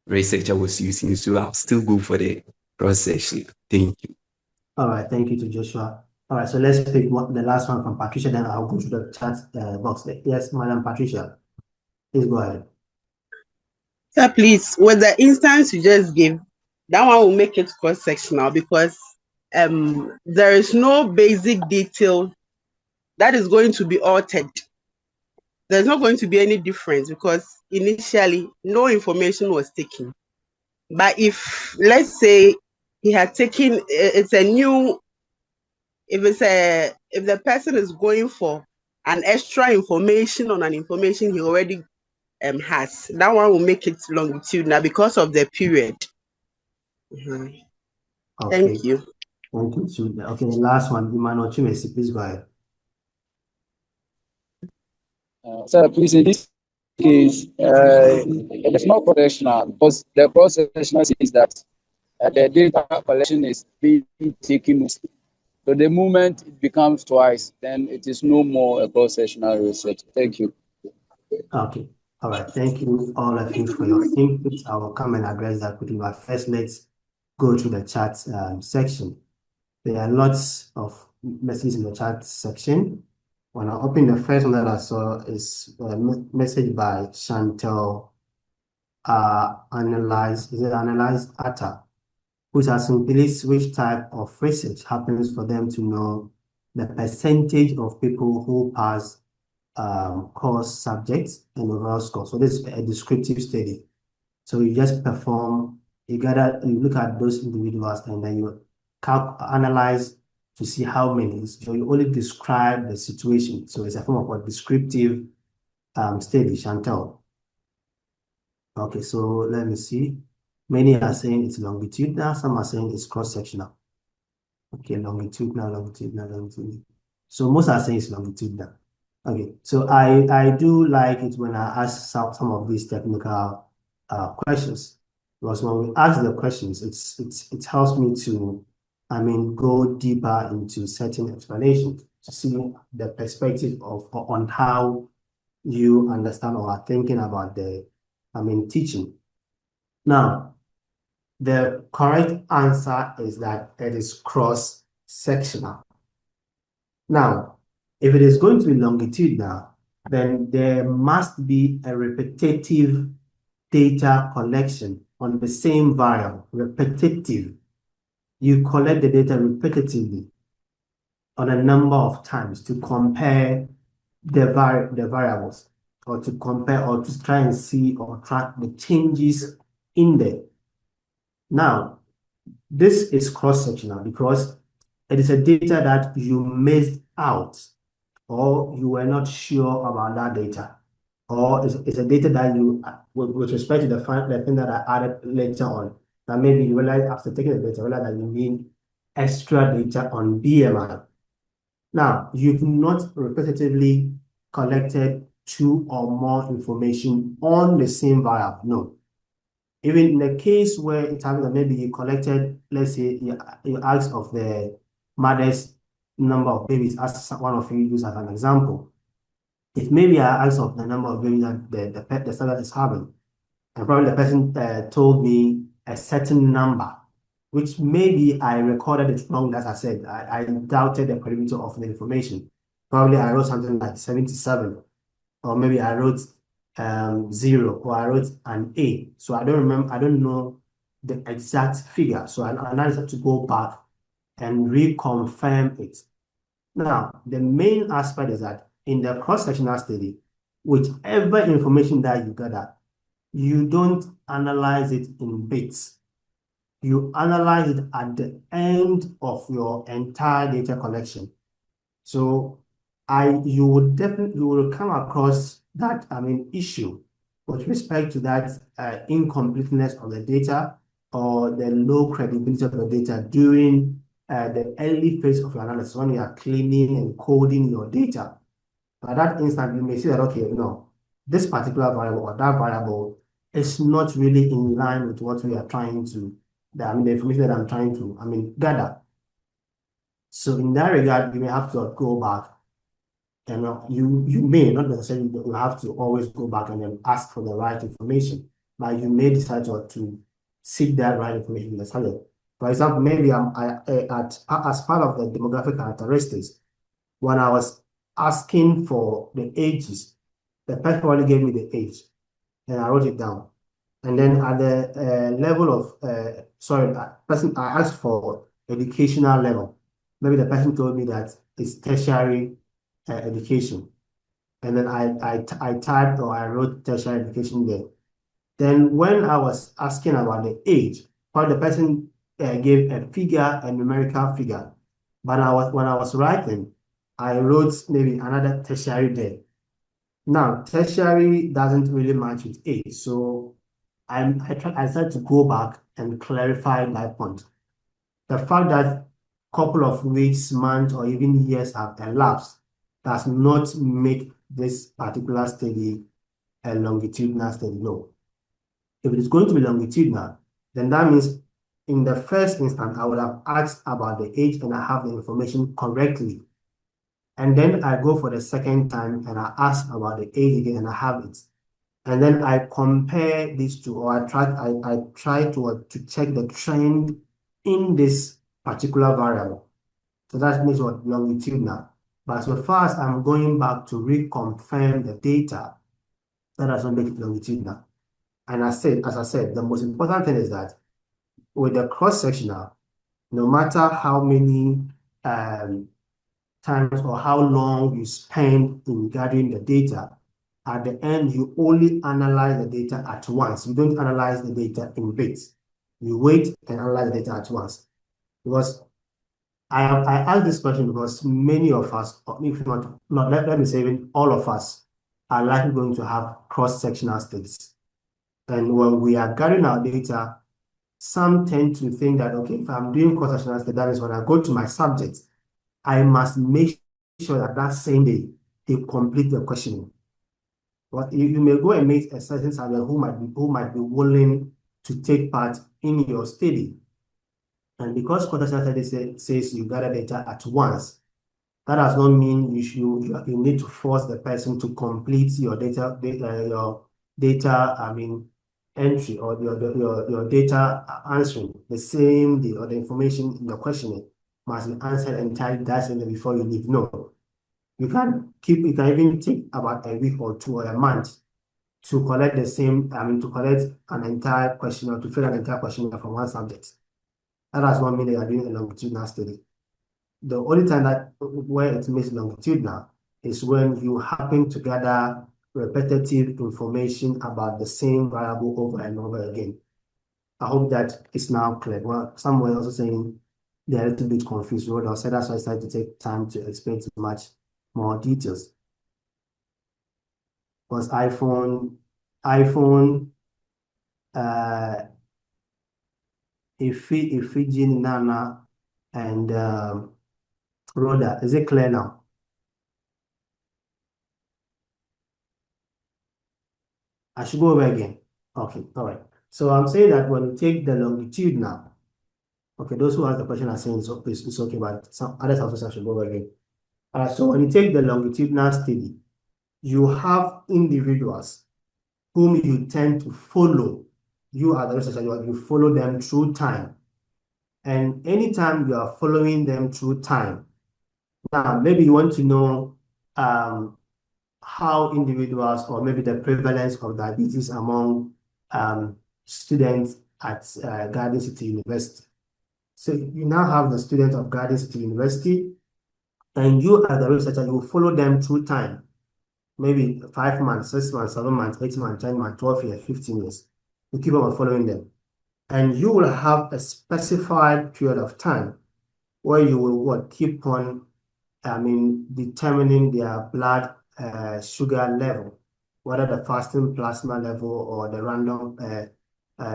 researcher was using. So I'll still go for the cross-section. Thank you. All right, thank you to Joshua. All right, so let's pick the last one from Patricia, then I'll go to the chat box. Yes, Madam Patricia, please go ahead. Sir, please, with the instance you just gave, that one will make it cross-sectional because there is no basic detail that is going to be altered. There's not going to be any difference because initially no information was taken. But if, let's say, he had taken, it's a new, if the person is going for an extra information on an information he already has, that one will make it longitudinal because of the period. Okay. Thank you. Thank you. Okay, the last one, Emmanuel Chimesi, please go ahead. Sir, please, in this case, it is not correctional because the cross-sectional says that the data collection is being taken. So the moment it becomes twice, then it is no more a cross-sectional research. Thank you. Okay. All right. Thank you, all of you, for your input. I will come and address that quickly. But first, let's go to the chat section. There are lots of messages in the chat section. When I open the first one that I saw is a message by Chantel Analyze Atta, who's asking, please, which type of research happens for them to know the percentage of people who pass course subjects and overall score. So this is a descriptive study. So you just perform, you look at those individuals and then you analyze to see how many. So you only describe the situation. So it's a form of a descriptive study, Chantel. Okay, so let me see. Many are saying it's longitudinal, some are saying it's cross-sectional. Okay, longitudinal. So most are saying it's longitudinal. Okay, so I do like it when I ask some of these technical questions, because when we ask the questions, it helps me to, go deeper into certain explanations to see the perspective on how you understand or are thinking about the, teaching. Now, the correct answer is that it is cross-sectional. Now, if it is going to be longitudinal, then there must be a repetitive data collection on the same variable, repetitive. You collect the data repetitively on a number of times to compare the variables, or to compare or to try and see or track the changes in there. Now, this is cross-sectional because it is a data that you missed out, or you were not sure about that data, or it's a data that you, with respect to the thing that I added later on, that maybe you realize after taking the data, realize that you need extra data on BMI. Now, you've not repetitively collected two or more information on the same variable. No. Even in the case where it happens that maybe you collected, let's say, you asked of the mother's number of babies, as one of you use as an example. If maybe I ask of the number of babies that the startup is having, and probably the person told me a certain number, which maybe I recorded it wrong, as I said. I doubted the credibility of the information. Probably I wrote something like 77, or maybe I wrote 0, or I wrote an A. So I don't remember, I don't know the exact figure. So I now have to go back and reconfirm it. Now, the main aspect is that in the cross-sectional study, whichever information that you gather, you don't analyze it in bits. You analyze it at the end of your entire data collection. So you will come across that issue with respect to that incompleteness of the data or the low credibility of the data during the early phase of your analysis when you are cleaning and coding your data. At that instant, you may see that, okay, this particular variable or that variable is not really in line with what we are trying to, the information that I'm trying to, gather. So in that regard, you may have to go back, and you may not necessarily, you have to always go back and then ask for the right information, but you may decide to seek that right information in the study. For example, maybe as part of the demographic characteristics, when I was asking for the ages, the person only gave me the age, and I wrote it down. And then at the level of, I asked for educational level. Maybe the person told me that it's tertiary education. And then I typed or I wrote tertiary education there. Then when I was asking about the age, the person gave a figure, a numerical figure. But when I was writing, I wrote maybe another tertiary there. Now, tertiary doesn't really match with age. So I decided to go back and clarify that point. The fact that couple of weeks, months, or even years have elapsed does not make this particular study a longitudinal study. No. If it is going to be longitudinal, then that means in the first instance, I would have asked about the age and I have the information correctly. And then I go for the second time and I ask about the age again and I have it. And then I compare these two, or I try to check the trend in this particular variable. So that makes what longitudinal. But so far as I'm going back to reconfirm the data, that doesn't make it longitudinal. And as I said, the most important thing is that with the cross-sectional, no matter how many times or how long you spend in gathering the data, at the end, you only analyze the data at once. You don't analyze the data in bits. You wait and analyze the data at once. Because I asked this question because many of us, or if not let me say even all of us, are likely going to have cross-sectional studies. And when we are gathering our data, some tend to think that, okay, if I'm doing cross-sectional study, that means when I go to my subject, I must make sure that same day they complete the questioning. But you may go and meet a certain subject who might be willing to take part in your study. And because cross-sectional study says you gather data at once, that does not mean you need to force the person to complete your data entry or your data answering the same day, or the information in the questionnaire must be answered entirely that same day before you leave. No. You can even take about a week or two or a month to collect to collect an entire question or to fill an entire question from one subject. That does not mean that you are doing a longitudinal study. The only time where it makes longitudinal is when you happen to gather repetitive information about the same variable over and over again. I hope that is now clear. Well, someone also saying they're a little bit confused. So that's why I decided to take time to explain too much more details. Because iPhone, Ifiji, Nana, and Rhoda. Is it clear now? I should go over again. Okay, all right. So I'm saying that when you take the longitude now, okay, those who ask the question are saying it's okay, but some others also should go over again. So when you take the longitudinal study, you have individuals whom you tend to follow. You are the researcher, you follow them through time. And anytime you are following them through time, now maybe you want to know how individuals or maybe the prevalence of diabetes among students at Garden City University. So you now have the student of Garden City University, and you as the researcher, you will follow them through time. Maybe 5 months, 6 months, 7 months, 8 months, 10 months, 12 years, 15 years. You keep on following them. And you will have a specified period of time where you will keep on determining their blood sugar level, whether the fasting plasma level or the random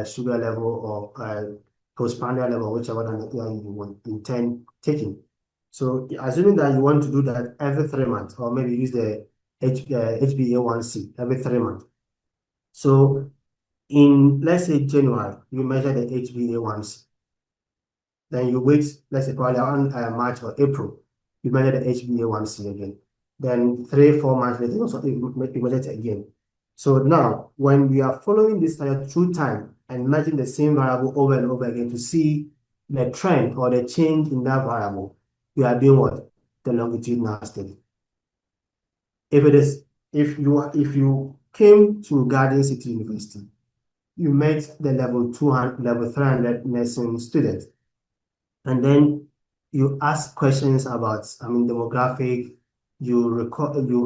sugar level or postprandial level, whichever one you intend taking. So assuming that you want to do that every 3 months, or maybe use the HbA1c every 3 months. So in, let's say, January, you measure the HbA1c. Then you wait, let's say probably around March or April, you measure the HbA1c again. Then 3-4 months later, also you measure it again. So now, when we are following this study through time and measuring the same variable over and over again to see the trend or the change in that variable, we are doing what? The longitudinal study. If you came to Garden City University, you met the level 300 nursing students, and then you ask questions about, demographic. You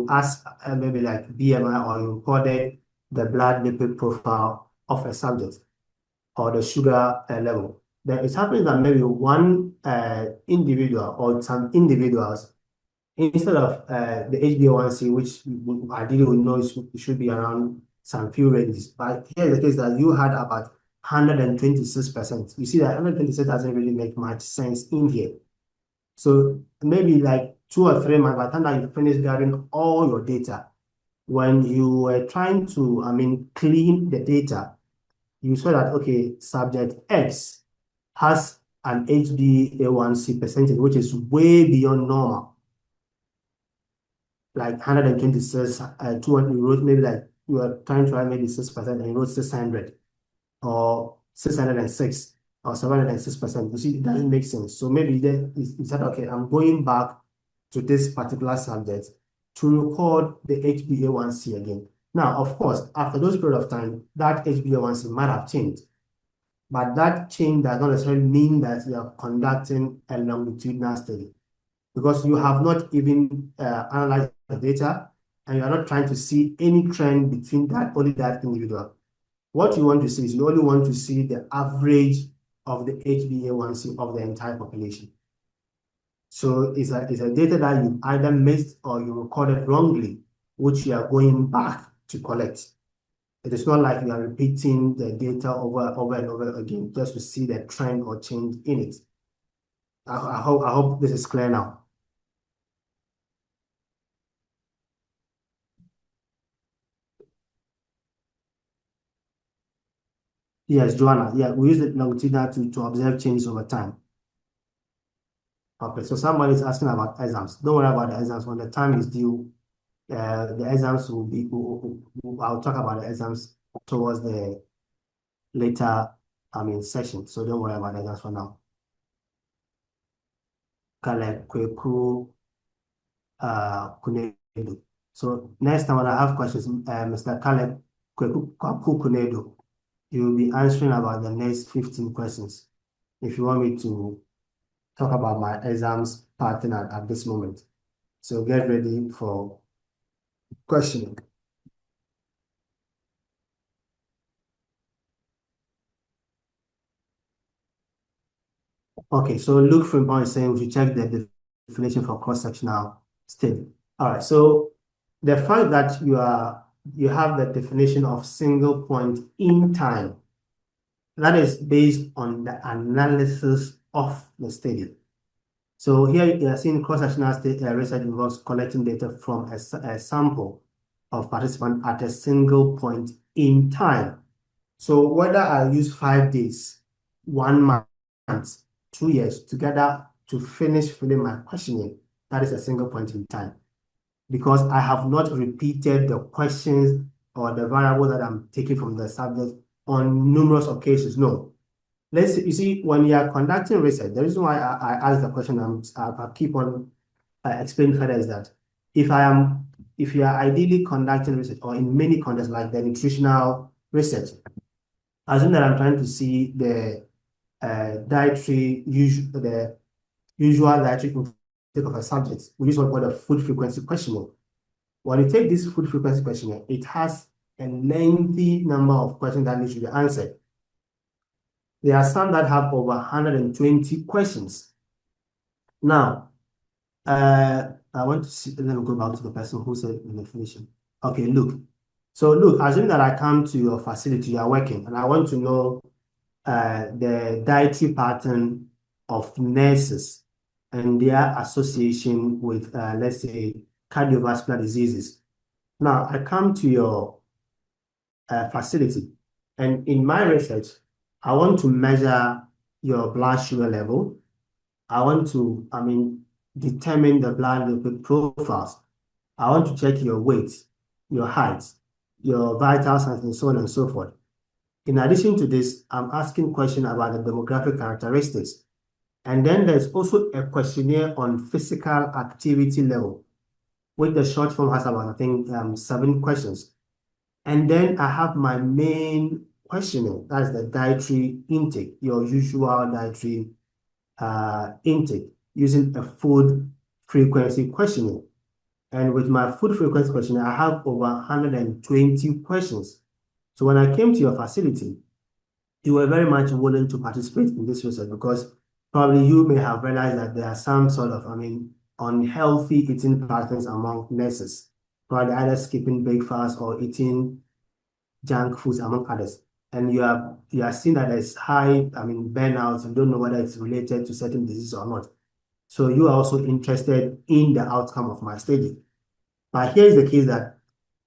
ask maybe like BMI, or you recorded the blood lipid profile of a subject or the sugar level. Then it happens that maybe one individual or some individuals, instead of the HbA1c, which ideally we know it should be around some few ranges, but here's the case that you had about 126%. You see that 126 doesn't really make much sense in here. So maybe like 2 or 3 months, by the time that you finish gathering all your data, when you were trying to, clean the data, you saw that, okay, subject X has an HbA1c percentage, which is way beyond normal. Like 126, 200, you wrote maybe like you were trying to write maybe 6% and you wrote 600 or 606 or 706%. You see, it doesn't make sense. So maybe then you said, okay, I'm going back to this particular subject to record the HbA1c again. Now, of course, after those period of time, that HbA1c might have changed. But that change does not necessarily mean that you are conducting a longitudinal study, because you have not even analyzed the data, and you are not trying to see any trend between only that individual. What you want to see is you only want to see the average of the HbA1c of the entire population. So it's a data that you either missed or you recorded wrongly, which you are going back to collect. It is not like you are repeating the data over and over again just to see the trend or change in it. I hope this is clear now. Yes, Joanna. Yeah, we use the longitudinal to observe changes over time. Okay, so somebody is asking about exams. Don't worry about the exams. When the time is due, the exams will be, I'll talk about the exams towards the later, session. So don't worry about the exams for now. Caleb, Kweku, Kunedo. So next time when I have questions, Mr. Caleb, Kweku Kunedo, you will be answering about the next 15 questions. If you want me to talk about my exams pattern at this moment. So get ready for questioning. Okay, so Luke Frimpong is saying we should check the definition for cross-sectional study. All right, so the fact that you have the definition of single point in time, that is based on the analysis of the study. So here you are seeing cross-sectional research involves collecting data from a sample of participants at a single point in time. So whether I use 5 days, 1 month, 2 years together to finish filling my questionnaire, that is a single point in time, because I have not repeated the questions or the variable that I'm taking from the subject on numerous occasions. No. You see, when you are conducting research, the reason why I ask the question, I keep on explaining further, is that if you are ideally conducting research or in many contexts like the nutritional research, assume that I'm trying to see the usual dietary intake of a subject. We use what we call the food frequency questionnaire. When you take this food frequency questionnaire, it has a lengthy number of questions that need to be answered. There are some that have over 120 questions. Now, I want to see, let me go back to the person who said the definition. Okay, look. So look, assume that I come to your facility, you are working, and I want to know the dietary pattern of nurses and their association with, let's say, cardiovascular diseases. Now, I come to your facility, and in my research, I want to measure your blood sugar level. I want to, determine the blood lipid profiles. I want to check your weight, your height, your vital signs, and so on and so forth. In addition to this, I'm asking questions about the demographic characteristics. And then there's also a questionnaire on physical activity level, which the short form has about, I think, 7 questions. And then I have my main questionnaire, that's the dietary intake, your usual dietary intake, using a food frequency questionnaire. And with my food frequency questionnaire, I have over 120 questions. So when I came to your facility, you were very much willing to participate in this research because probably you may have realized that there are some sort of, unhealthy eating patterns among nurses, probably either skipping breakfast or eating junk foods, among others. And you are seeing that there's high, burnout, and don't know whether it's related to certain diseases or not. So you are also interested in the outcome of my study. But here's the case that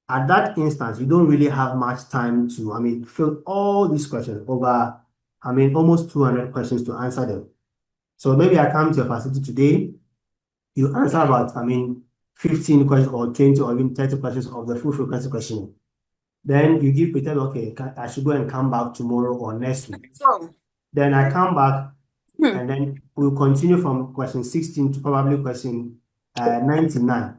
at that instance, you don't really have much time to, fill all these questions over, almost 200 questions to answer them. So maybe I come to your facility today, you answer about, 15 questions or 20 or even 30 questions of the full frequency question. Then you tell me, okay, I should go and come back tomorrow or next week. Then I come back and then we'll continue from question 16 to probably question 99.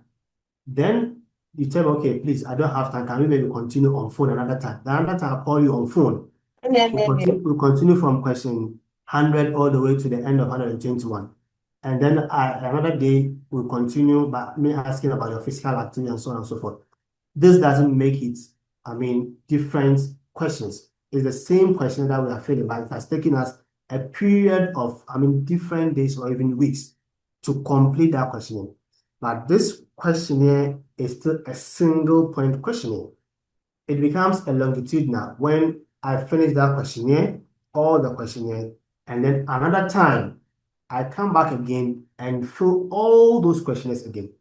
Then you tell me, okay, please, I don't have time. Can we maybe continue on phone another time? Then another time I'll call you on phone. We'll continue from question 100 all the way to the end of 121. And then another day, we'll continue by me asking about your physical activity and so on and so forth. This doesn't make it, different questions. It's the same question that we are filling, but it has taken us a period of, different days or even weeks to complete that questionnaire. But this questionnaire is still a single point questionnaire. It becomes a longitudinal when I finish that questionnaire, all the questionnaire, and then another time I come back again and fill all those questionnaires again.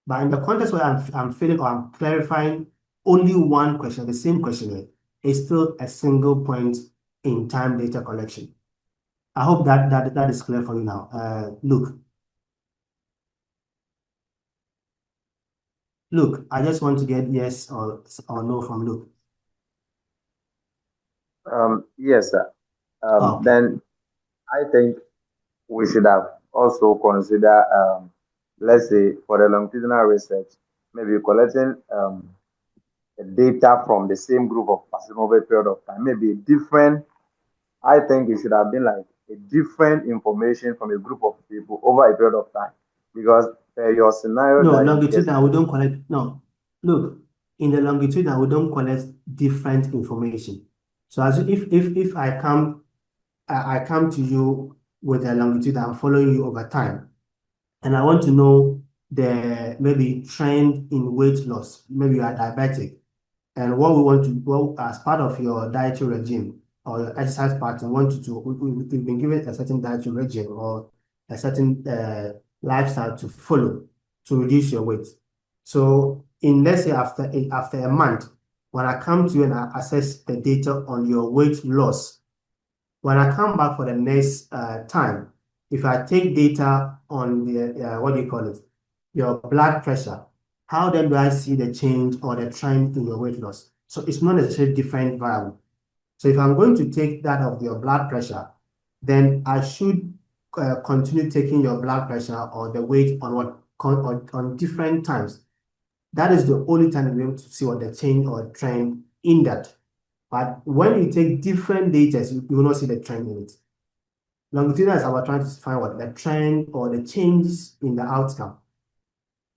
But in the context where I'm filling or I'm clarifying only one question, the same questionnaire, is still a single point in time data collection. I hope that is clear for you now. Luke, I just want to get yes or no from Luke. Yes, sir. Okay. Then I think we should have also consider, let's say, for the longitudinal research, maybe collecting data from the same group of participants over a period of time, maybe different. I think it should have been like a different information from a group of people over a period of time, because your scenario. No, longitudinal, we don't collect. No, look, in the longitudinal, we don't collect different information. So as if I come to you with a longitude, I'm following you over time, and I want to know the maybe trend in weight loss. Maybe you are diabetic, and what we want to go as part of your dietary regime or your exercise pattern, we've been given a certain dietary regime or a certain lifestyle to follow to reduce your weight. So let's say after a month, when I come to you and I assess the data on your weight loss, when I come back for the next time, if I take data on the, your blood pressure, how then do I see the change or the trend in your weight loss? So it's not necessarily different variable. So if I'm going to take that of your blood pressure, then I should continue taking your blood pressure or the weight on on different times. That is the only time you'll be able to see what the change or trend in that. But when you take different data, you will not see the trend in it. Longitudinal is about trying to find what the trend or the changes in the outcome.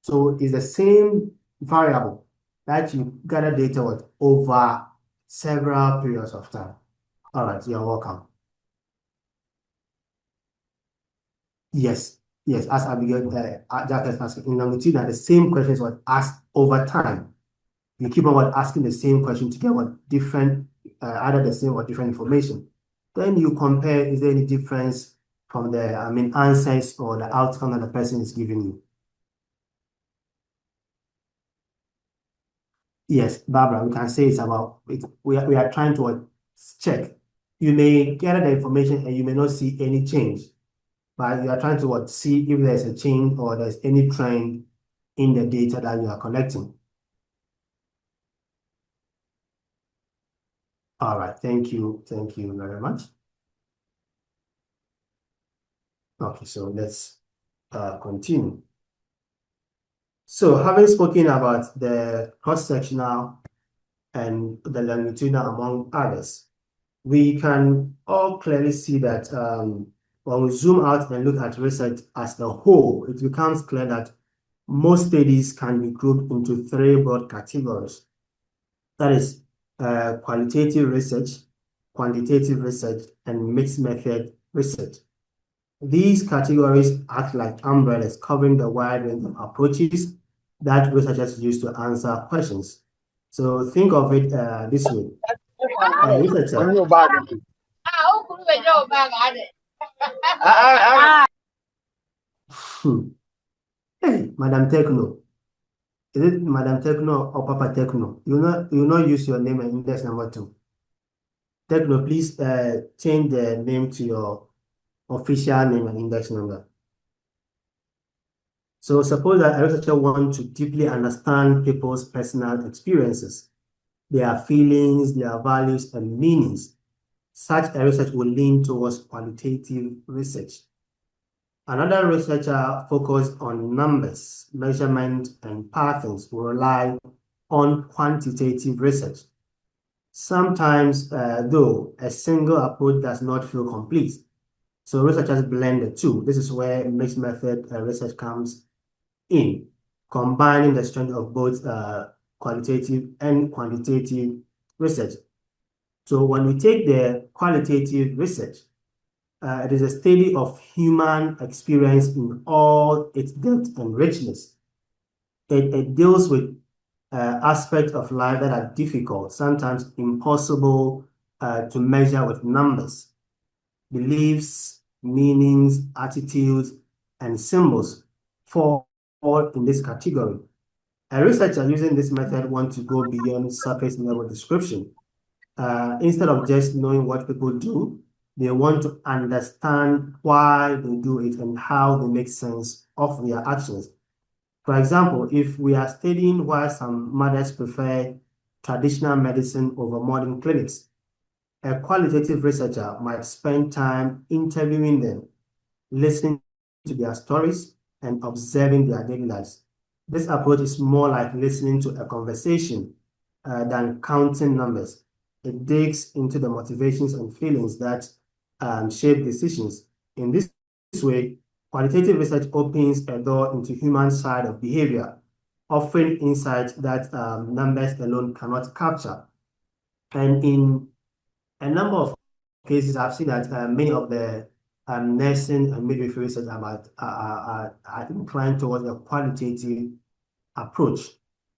So it's the same variable that you gather data with over several periods of time. All right, you're welcome. Yes, yes, as Abigail Jack is asking, in longitudinal, the same questions were asked over time. You keep on asking the same question to get what different, either the same or different information. Then you compare, is there any difference from the, answers or the outcome that the person is giving you? Yes, Barbara, we can say it's about it. We are trying to check. You may gather the information and you may not see any change, but you are trying to see if there's a change or there's any trend in the data that you are collecting. All right, thank you very much. Okay, so let's continue. So having spoken about the cross-sectional and the longitudinal among others, we can all clearly see that when we zoom out and look at research as a whole, it becomes clear that most studies can be grouped into three broad categories. That is qualitative research, quantitative research, and mixed method research. These categories act like umbrellas covering the wide range of approaches that researchers use to answer questions. So think of it this way. A researcher Hey, Madam Techno. Is it Madam Techno or Papa Techno? You not use your name and index number too. Techno, please change the name to your official name and index number. So suppose that a researcher wants to deeply understand people's personal experiences, their feelings, their values, and meanings. Such a research will lean towards qualitative research. Another researcher focused on numbers, measurement, and patterns will rely on quantitative research. Sometimes, though, a single approach does not feel complete. So researchers blend the two. This is where mixed method research comes in, combining the strength of both qualitative and quantitative research. So when we take the qualitative research, it is a study of human experience in all its depth and richness. It deals with aspects of life that are difficult, sometimes impossible to measure with numbers. Beliefs, meanings, attitudes, and symbols fall in this category. A researcher using this method wants to go beyond surface level description. Instead of just knowing what people do, they want to understand why they do it and how they make sense of their actions. For example, if we are studying why some mothers prefer traditional medicine over modern clinics, a qualitative researcher might spend time interviewing them, listening to their stories, and observing their daily lives. This approach is more like listening to a conversation than counting numbers. It digs into the motivations and feelings that shape decisions. In this way, qualitative research opens a door into human side of behavior, offering insights that numbers alone cannot capture. And in a number of cases, I've seen that many of the nursing and midwifery research are inclined towards a qualitative approach.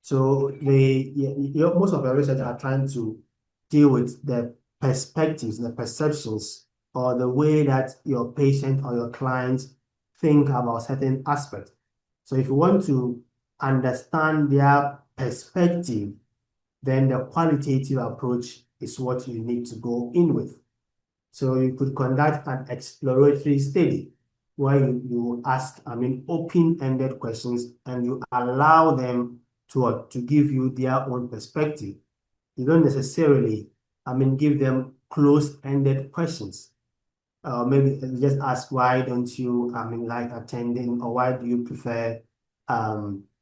So most of the research are trying to deal with the perspectives, the perceptions, or the way that your patient or your clients think about certain aspects. So if you want to understand their perspective, then the qualitative approach is what you need to go in with. So you could conduct an exploratory study where you ask, open-ended questions and you allow them to give you their own perspective. You don't necessarily, give them close-ended questions. Maybe just ask, why don't you, like attending, or why do you prefer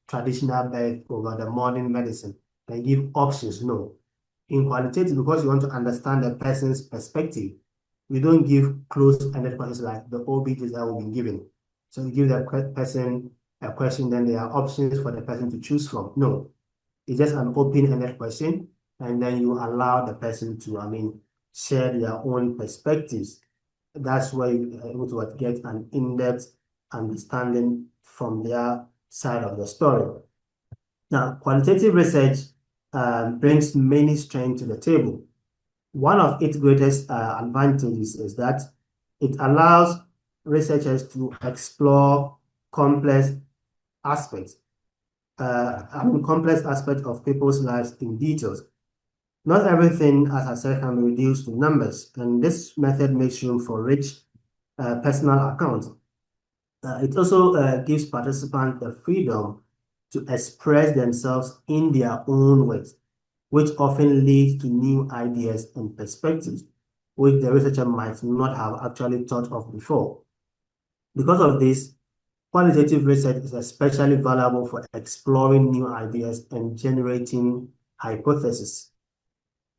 traditional birth over the modern medicine? And give options. No. In qualitative, because you want to understand the person's perspective, we don't give close-ended questions like the OBJs that we've been given. So you give the person a question, then there are options for the person to choose from. No, it's just an open-ended question, and then you allow the person to, share their own perspectives. That's where you're able to get an in-depth understanding from their side of the story. Now, qualitative research brings many strengths to the table. One of its greatest advantages is that it allows researchers to explore complex aspects, complex aspects of people's lives in details. Not everything, as I said, can be reduced to numbers, and this method makes room for rich personal accounts. It also gives participants the freedom to express themselves in their own ways, which often leads to new ideas and perspectives, which the researcher might not have actually thought of before. Because of this, qualitative research is especially valuable for exploring new ideas and generating hypotheses.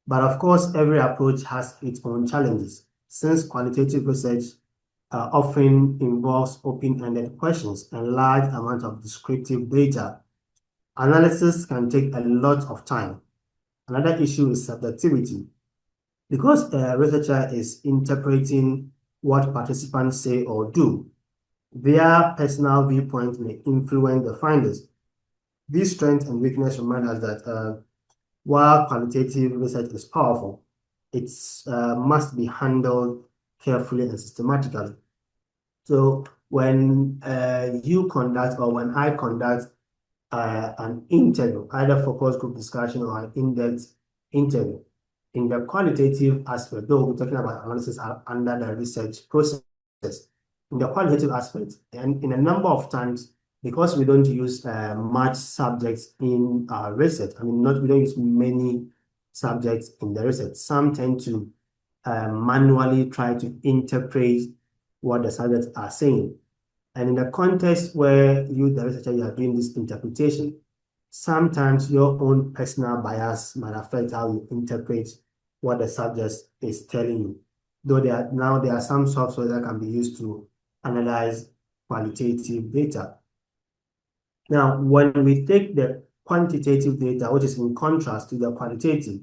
But of course, every approach has its own challenges. Since qualitative research often involves open-ended questions and large amounts of descriptive data, analysis can take a lot of time. Another issue is subjectivity. Because the researcher is interpreting what participants say or do, their personal viewpoint may influence the findings. These strengths and weaknesses remind us that while qualitative research is powerful, it must be handled carefully and systematically. So when you conduct, or when I conduct an interview, either focus group discussion or an in-depth interview, in the qualitative aspect, though we're talking about analysis under the research process, in the qualitative aspect, and in a number of times, because we don't use much subjects in our research, we don't use many subjects in the research. Some tend to manually try to interpret what the subjects are saying. And in the context where you, the researcher, you are doing this interpretation, sometimes your own personal bias might affect how you interpret what the subject is telling you. Though there are some software that can be used to analyze qualitative data. Now, when we take the quantitative data, which is in contrast to the qualitative,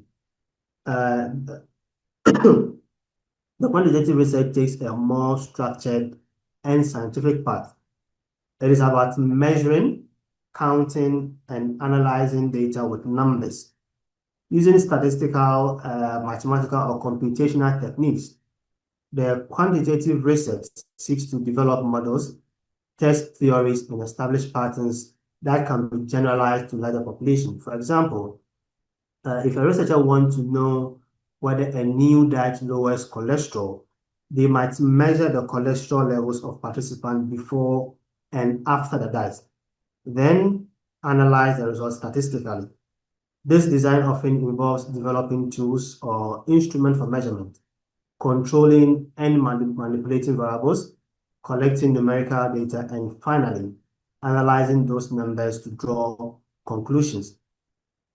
the quantitative research takes a more structured and scientific path. It is about measuring, counting, and analyzing data with numbers. Using statistical, mathematical, or computational techniques, the quantitative research seeks to develop models, test theories, and establish patterns that can be generalized to larger population. For example, if a researcher wants to know whether a new diet lowers cholesterol, they might measure the cholesterol levels of participants before and after the diet, then analyze the results statistically. This design often involves developing tools or instruments for measurement, controlling and manipulating variables, collecting numerical data, and finally, analyzing those numbers to draw conclusions.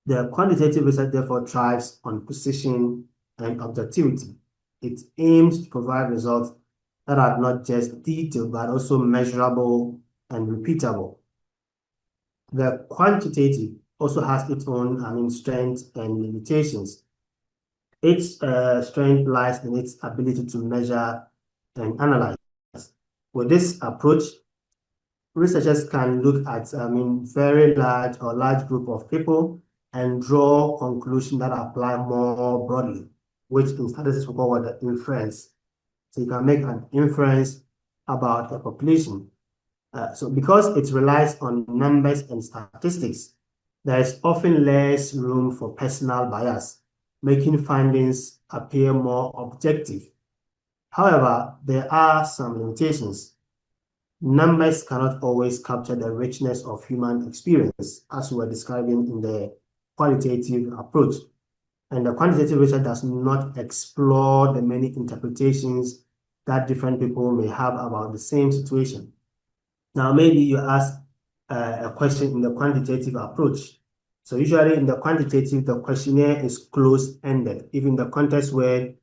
The quantitative research therefore thrives on precision and objectivity. It aims to provide results that are not just detailed, but also measurable and repeatable. The quantitative also has its own strengths and limitations. Its strength lies in its ability to measure and analyze. With this approach, researchers can look at very large group of people and draw conclusions that apply more broadly, which in statistics we call the inference. So you can make an inference about a population. So because it relies on numbers and statistics, there is often less room for personal bias, making findings appear more objective. However, there are some limitations. numbers cannot always capture the richness of human experience, as we were describing in the qualitative approach. And the quantitative research does not explore the many interpretations that different people may have about the same situation. Now, maybe you ask a question in the quantitative approach. So usually in the quantitative, the questionnaire is closed-ended, even in the context where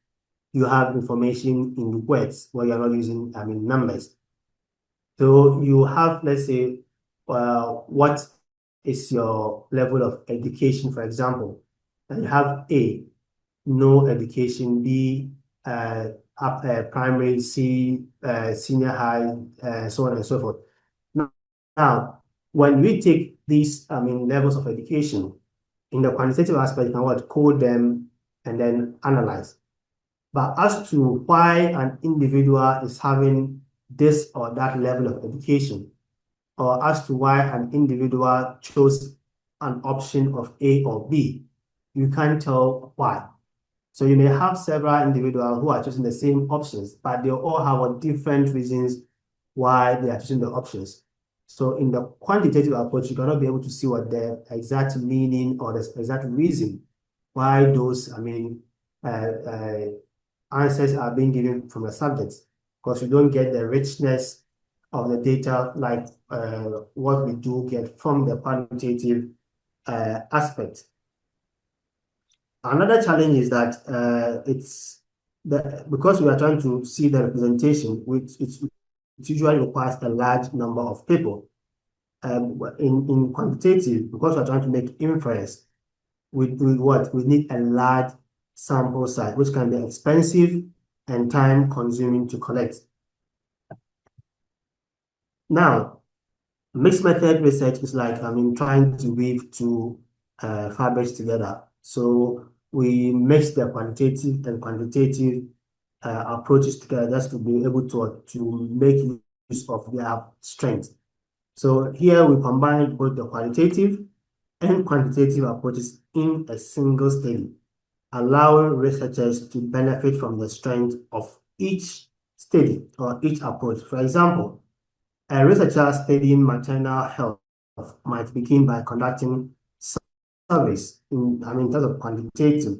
you have information in words, where you're not using, numbers. So you have, let's say, what is your level of education, for example. And you have A, no education, B, primary, C, senior high, so on and so forth. Now, when we take these, levels of education, in the quantitative aspect, you can code them and then analyze. But as to why an individual is having this or that level of education, or as to why an individual chose an option of A or B, you can't tell why. So you may have several individuals who are choosing the same options, but they all have different reasons why they are choosing the options. So in the quantitative approach, you cannot be able to see what the exact meaning or the exact reason why those, answers are being given from the subjects, because you don't get the richness of the data like what we do get from the quantitative aspect. Another challenge is that because we are trying to see the representation, which it usually requires a large number of people. In quantitative, because we're trying to make inference, we need a large sample size, which can be expensive and time consuming to collect. Now, mixed method research is like, trying to weave two fabrics together. So we mix the quantitative and quantitative approaches together just to be able to make use of their strengths. So here we combine both the qualitative and quantitative approaches in a single study, allowing researchers to benefit from the strength of each study or each approach. For example, a researcher studying maternal health might begin by conducting surveys in terms of quantitative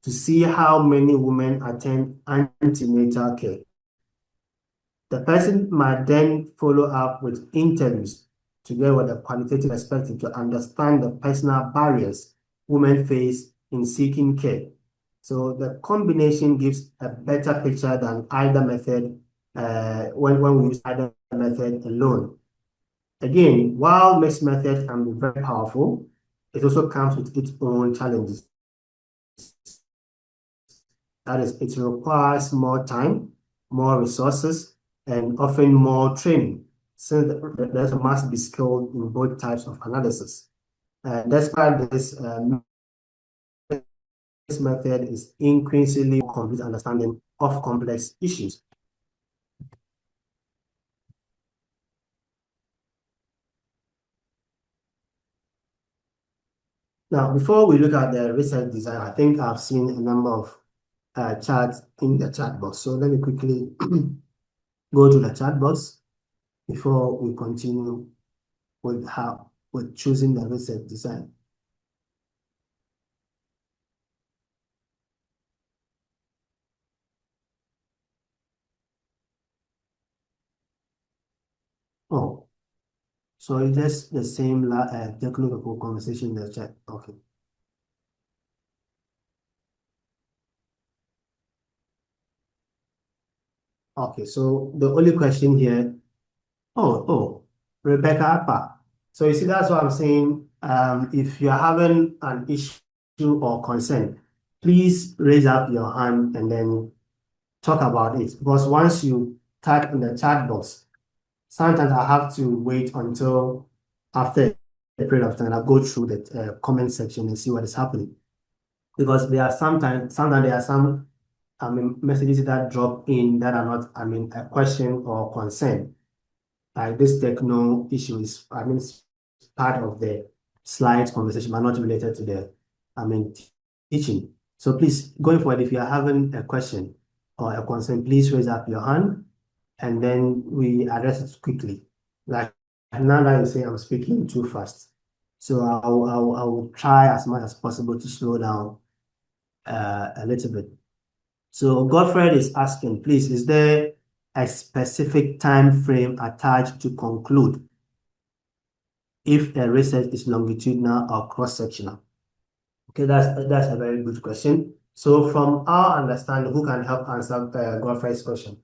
to see how many women attend antenatal care. The person might then follow up with interviews to get what the qualitative perspective to understand the personal barriers women face in seeking care. So the combination gives a better picture than either method when we use either method alone. Again, while mixed method can be very powerful, it also comes with its own challenges. That is, it requires more time, more resources, and often more training, since the person must be skilled in both types of analysis. Despite this, this method is increasingly complete understanding of complex issues. Now, before we look at the research design, I think I've seen a number of charts in the chat box. So let me quickly go to the chat box before we continue with choosing the research design. Oh, so it's just the same technical conversation in the chat. Okay. Okay, so the only question here, Rebecca Appa. So you see, that's what I'm saying. If you're having an issue or concern, please raise up your hand and then talk about it. Because once you type in the chat box, sometimes I have to wait until after a period of time. I'll go through the comment section and see what is happening. Because there are sometimes there are some messages that drop in that are not a question or concern. Like this techno issue is part of the slides conversation, but not related to the teaching. So please, going forward, if you are having a question or a concern, please raise up your hand and then we address it quickly. Like now that you say I'm speaking too fast. So I will try as much as possible to slow down a little bit. So Godfred is asking, please, is there a specific time frame attached to conclude if a research is longitudinal or cross-sectional? Okay, that's a very good question. So from our understanding, who can help answer Godfred's question?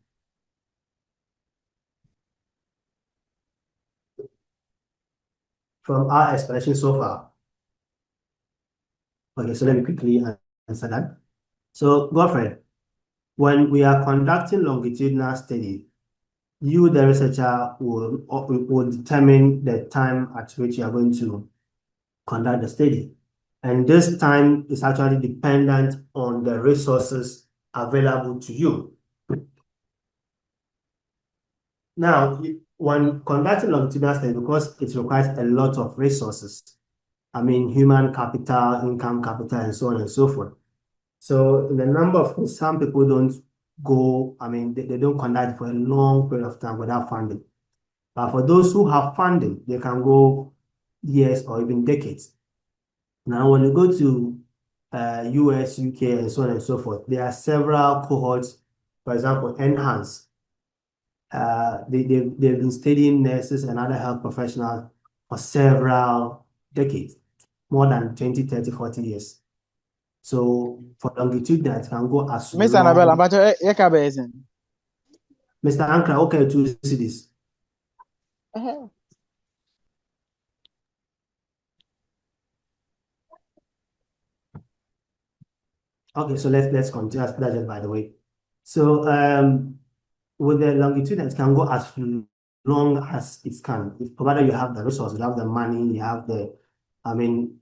From our explanation so far. Okay, so let me quickly answer that. So Godfred, when we are conducting longitudinal study, you, the researcher, will determine the time at which you are going to conduct the study. And this time is actually dependent on the resources available to you. Now, when conducting longitudinal study, because it requires a lot of resources, I mean, human capital, income capital, and so on and so forth. So the number of some people don't go, I mean, they don't conduct for a long period of time without funding. But for those who have funding, they can go years or even decades. Now, when you go to US, UK, and so on and so forth, there are several cohorts. For example, Enhance. They've been studying nurses and other health professionals for several decades, more than 20, 30, 40 years. So for longitudinal, it can go as Miss long. Annabella, but Ekabezen. Mr. Ankra, okay, to see this. Okay, so let's continue. That's just by the way. So with the longitudinal, it can go as long as it can, provided you have the resources, you have the money, you have the, I mean,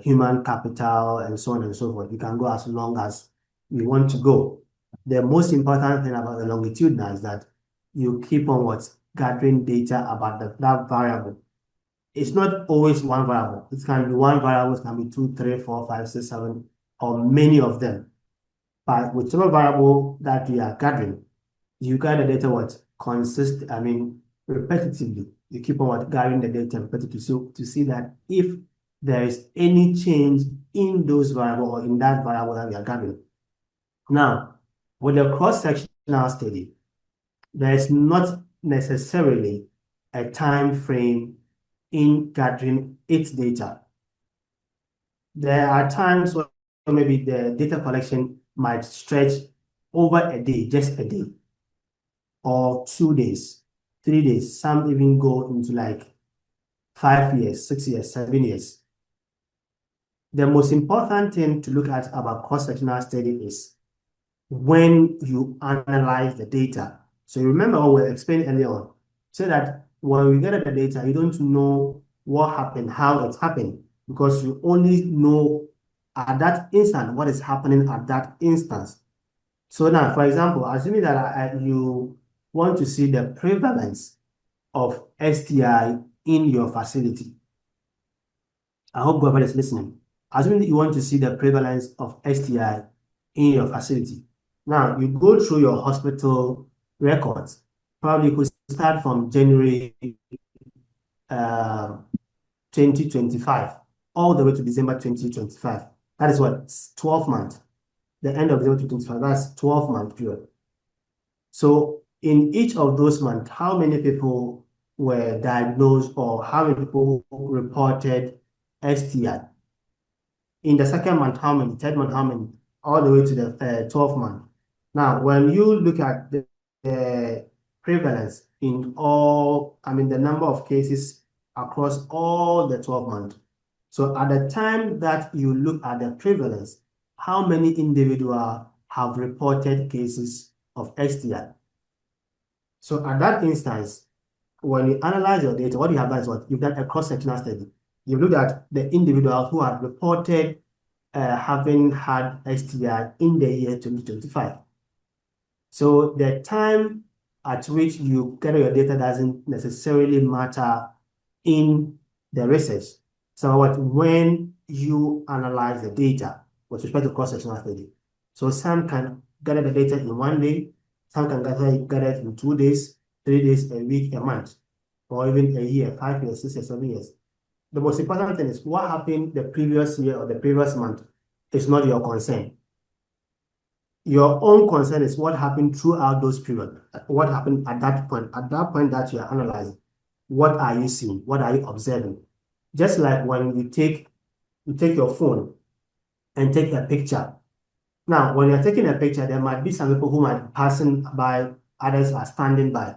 human capital, and so on and so forth. You can go as long as you want to go. The most important thing about the longitudinal is that you keep on gathering data about that variable. It's not always one variable. It can be one variable, it can be 2, 3, 4, 5, 6, 7, or many of them. But whichever variable that you are gathering, you gather data repetitively. You keep on gathering the data repetitively to see that if there is any change in those variables or in that variable that we are gathering. Now, with a cross-sectional study, there is not necessarily a time frame in gathering its data. There are times where maybe the data collection might stretch over a day, just a day, or 2 days, 3 days. Some even go into like 5 years, 6 years, 7 years. The most important thing to look at about cross-sectional study is when you analyze the data. So you remember what we explained earlier on, so that when we get the data, you don't know what happened, how it happened, because you only know at that instant what is happening at that instance. So now, for example, assuming that you want to see the prevalence of STI in your facility. I hope whoever is listening. Assuming you want to see the prevalence of STI in your facility. Now, you go through your hospital records. Probably you could start from January 2025 all the way to December 2025. That is what? 12 months. The end of December 2025, that's 12-month period. So in each of those months, how many people were diagnosed or how many people reported STI? In the second month, how many? Third month, how many? All the way to the 12th month. Now, when you look at the prevalence in all, the number of cases across all the 12 months. So at the time that you look at the prevalence, how many individuals have reported cases of STI? So at that instance, when you analyze your data, what you have done is you've done a cross-sectional study. You've looked at the individuals who have reported having had STI in the year 2025. So the time at which you get your data doesn't necessarily matter in the research. So when you analyze the data with respect to cross-sectional study. So some can gather the data in 1 day, Some can gather it in 2 days, 3 days, a week, a month, or even a year, 5 years, 6 years, 7 years. The most important thing is what happened the previous year or the previous month is not your concern. Your own concern is what happened throughout those periods. What happened at that point? At that point that you are analyzing, what are you seeing? What are you observing? Just like when you take your phone and take a picture. Now, when you're taking a picture, there might be some people who might be passing by, others are standing by.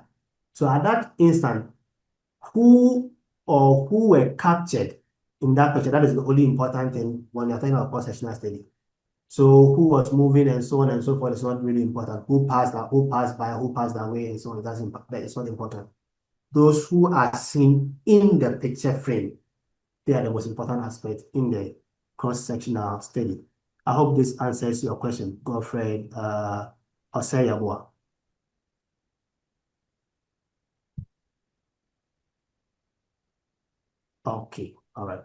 So at that instant, who were captured in that picture? That is the only important thing when you're talking about cross-sectional study. So who was moving and so on and so forth is not really important. Who passed by, who passed away, and so on. That is not important. Those who are seen in the picture frame, they are the most important aspect in the cross-sectional study. I hope this answers your question, Godfrey Oseyabua. Okay, all right.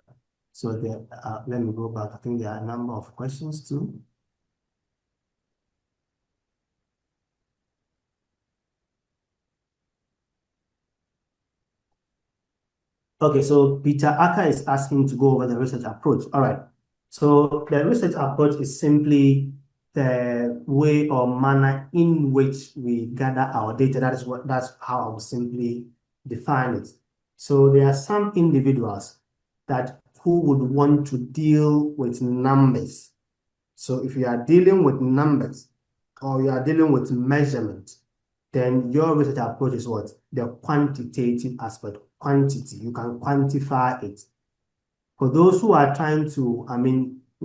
So there, let me go back. I think there are a number of questions too. Okay, so Peter Aka is asking to go over the research approach. All right. So the research approach is simply the way or manner in which we gather our data. That's how I would simply define it. So there are some individuals who would want to deal with numbers. So if you are dealing with numbers or you are dealing with measurement, then your research approach is what? The quantitative aspect, quantity. You can quantify it. For those who are trying to,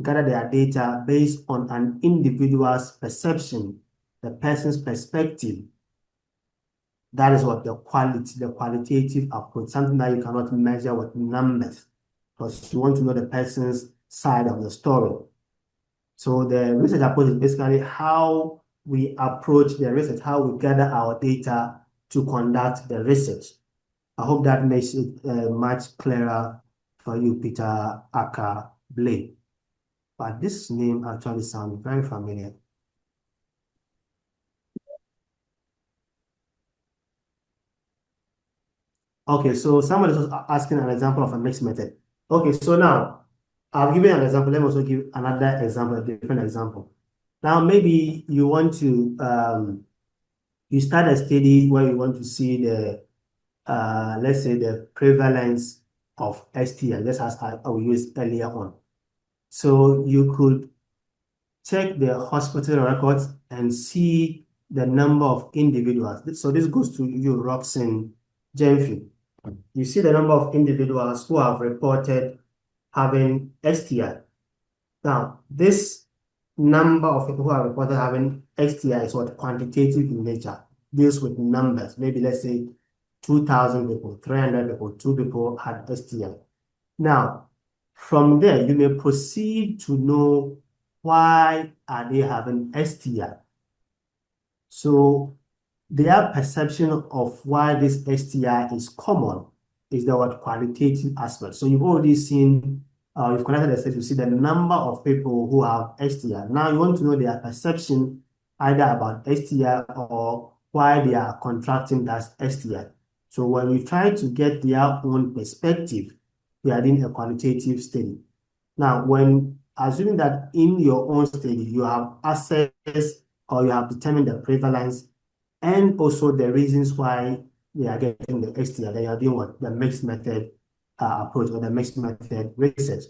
gather their data based on an individual's perception, the person's perspective, that is what the qualitative approach, something that you cannot measure with numbers, because you want to know the person's side of the story. So the research approach is basically how we approach the research, how we gather our data to conduct the research. I hope that makes it much clearer for you, Peter Aka Blake. But this name actually sounds very familiar. Okay, so somebody was asking an example of a mixed method. Okay, so now I've given an example. Let me also give another example, a different example. Now, maybe you want to, you start a study where you want to see the, let's say, the prevalence of STI, just as I will use earlier on. So you could check the hospital records and see the number of individuals. So this goes to you, Roxanne Jenfi. You see the number of individuals who have reported having STI. Now, this number of people who have reported having STI is what quantitative in nature, deals with numbers. Maybe let's say 2,000 people, 300 people, 2 people had STI. Now, from there, you may proceed to know why are they having STI. So their perception of why this STI is common is the word qualitative aspect. So you've already seen, you've connected the study to see the number of people who have STI. Now you want to know their perception either about STI or why they are contracting that STI. So when we try to get their own perspective, we are doing a qualitative study. Now, when assuming that in your own study, you have assessed or you have determined the prevalence and also the reasons why they are getting the STI, then you are doing what? The mixed method approach or the mixed method research.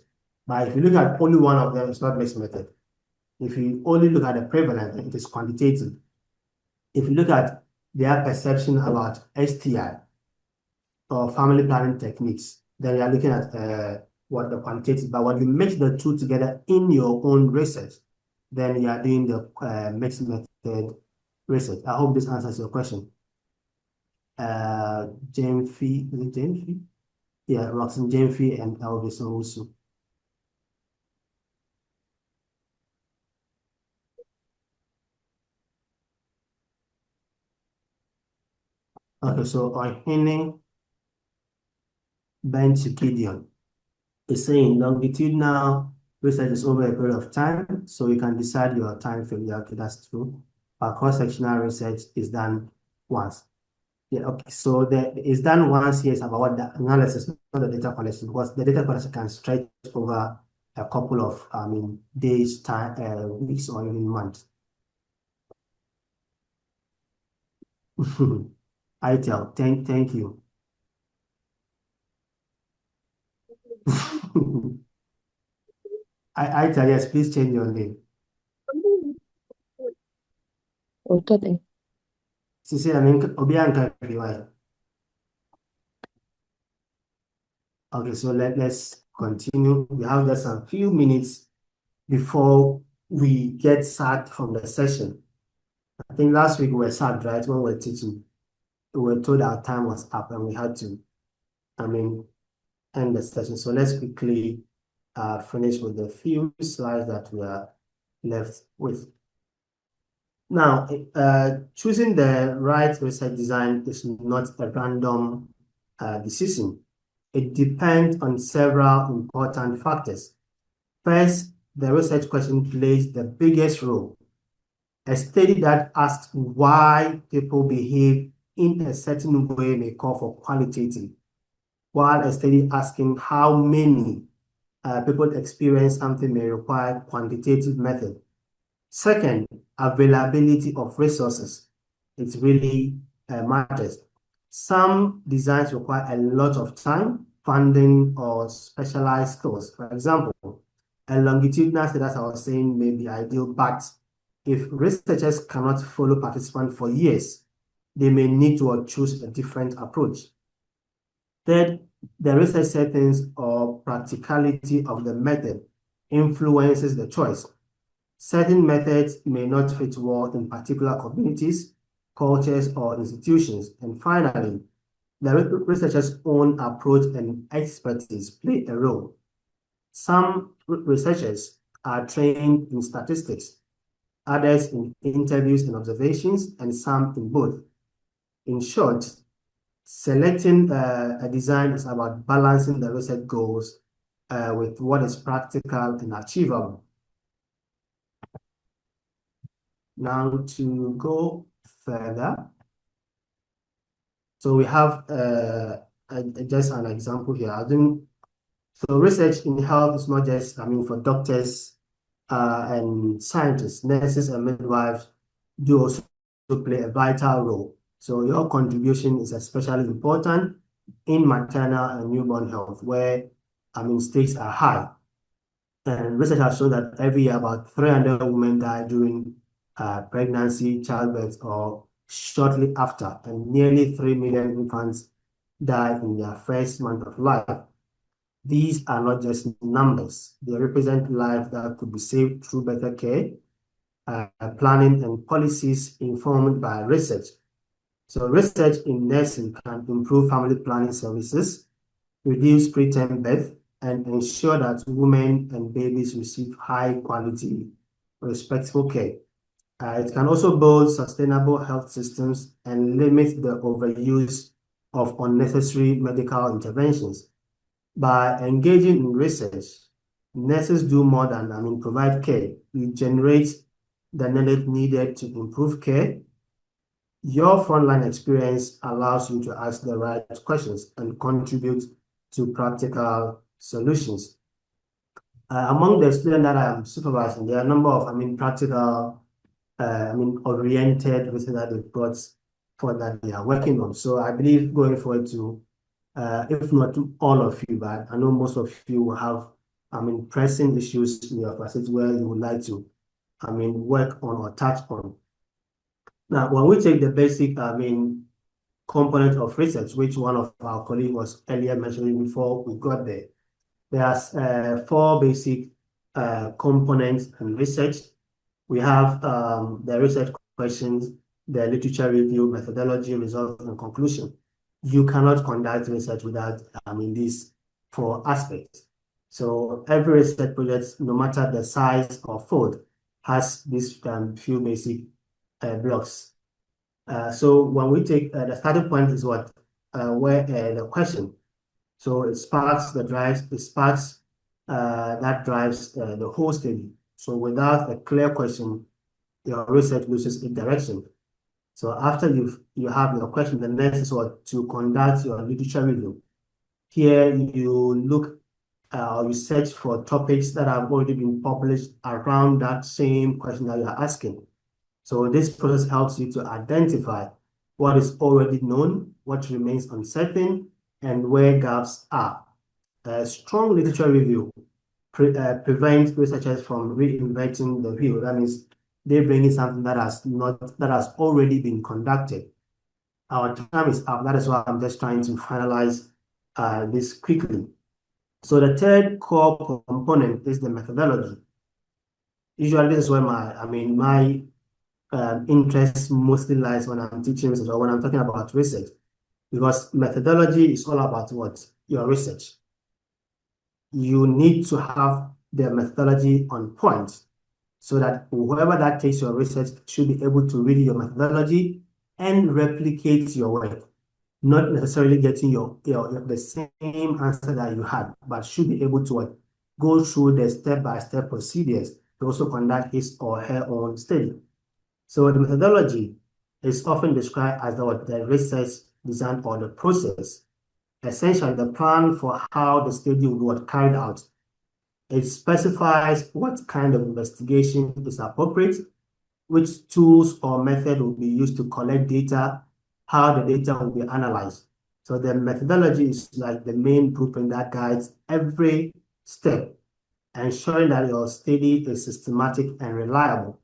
But if you look at only one of them, it's not mixed method. If you only look at the prevalence, it is quantitative. If you look at their perception about STI or family planning techniques, then you are looking at what the quantitative. But when you mix the two together in your own research, then you are doing the mixed method research. I hope this answers your question. James Fee, is it James Fee? Yeah, Roxanne James Fee and Elvis Owusu. Okay, so Ohining Ben Chikidion is saying longitudinal research is over a period of time, so you can decide your time frame. Yeah, okay, that's true. but cross-sectional research is done once. Yeah, okay. So it's done once here is about what the analysis, not the data collection, because the data collection can stretch over a couple of, days, time, weeks, or even months. Thank you. ITEL, yes, please change your name. Okay. Sisi, Obianka, why? Okay, so let's continue. We have just a few minutes before we get sacked from the session. I think last week we were sacked, right, when we were teaching. We were told our time was up and we had to, end the session. So let's quickly finish with the few slides that we are left with. Now, choosing the right research design is not a random decision. It depends on several important factors. First, the research question plays the biggest role. A study that asks why people behave in a certain way may call for qualitative, while a study asking how many people experience something may require quantitative method. Second, availability of resources. It really matters. Some designs require a lot of time, funding, or specialized skills. For example, a longitudinal study, as I was saying, may be ideal, but if researchers cannot follow participants for years, they may need to choose a different approach. Third, the research settings or practicality of the method influences the choice. Certain methods may not fit well in particular communities, cultures, or institutions. And finally, the researcher's own approach and expertise play a role. Some researchers are trained in statistics, others in interviews and observations, and some in both. In short, selecting a design is about balancing the research goals with what is practical and achievable. Now to go further, so we have just an example here. So research in health is not just, for doctors and scientists, nurses and midwives do also play a vital role. So your contribution is especially important in maternal and newborn health, where stakes are high. And research has shown that every year about 300 women die during pregnancy, childbirth, or shortly after, and nearly 3 million infants die in their first month of life. These are not just numbers. They represent lives that could be saved through better care, planning, and policies informed by research. So research in nursing can improve family planning services, reduce preterm birth, and ensure that women and babies receive high quality, respectful care. It can also build sustainable health systems and limit the overuse of unnecessary medical interventions. By engaging in research, nurses do more than provide care. You generate the knowledge needed to improve care. Your frontline experience allows you to ask the right questions and contribute to practical solutions. Among the students that I am supervising, there are a number of, practical, oriented research that they've brought for that they are working on. So I believe going forward to, if not all of you, but I know most of you will have, pressing issues in your facility where you would like to, work on or touch on. Now, when we take the basic, component of research, which one of our colleagues was earlier mentioning before we got there, there's 4 basic components in research. We have the research questions, the literature review, methodology, results, and conclusion. You cannot conduct research without these 4 aspects. So every research project, no matter the size or field, has these few basic blocks. So when we take the starting point is what? Where the question. So it sparks that drives the whole study. So without a clear question, your research loses its direction. So after you have your question, the next is what to conduct your literature review. Here you look you search for topics that have already been published around that same question that you are asking. So this process helps you to identify what is already known, what remains uncertain, and where gaps are. A strong literature review prevents researchers from reinventing the wheel. That means they bring in something that has already been conducted. Our time is up. That is why I'm just trying to finalize this quickly. So the third core component is the methodology. Usually, this is where my interest mostly lies when I'm teaching research or when I'm talking about research, because methodology is all about what? Your research. You need to have the methodology on point so that whoever that takes your research should be able to read your methodology and replicate your work. Not necessarily getting the same answer that you had, but should be able to go through the step-by-step procedures to also conduct his or her own study. So the methodology is often described as the research design or the process. Essentially, the plan for how the study will be carried out. It specifies what kind of investigation is appropriate, which tools or method will be used to collect data, how the data will be analyzed. So the methodology is like the main blueprint that guides every step, ensuring that your study is systematic and reliable.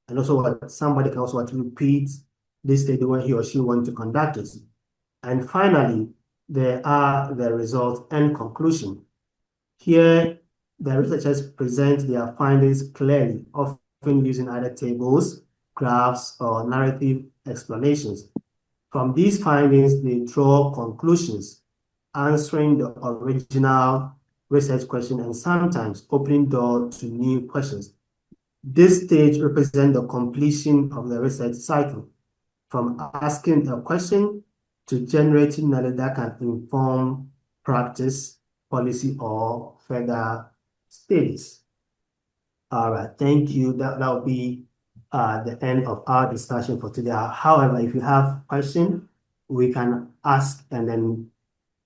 And also somebody can also repeat this study when he or she wants to conduct it. And finally, there are the results and conclusion. Here, the researchers present their findings clearly, often using either tables, graphs, or narrative explanations. From these findings, they draw conclusions, answering the original research question and sometimes opening doors to new questions. This stage represents the completion of the research cycle, from asking a question to generating knowledge that can inform practice, policy, or further studies. All right, thank you. That will be the end of our discussion for today. However, if you have questions, we can ask and then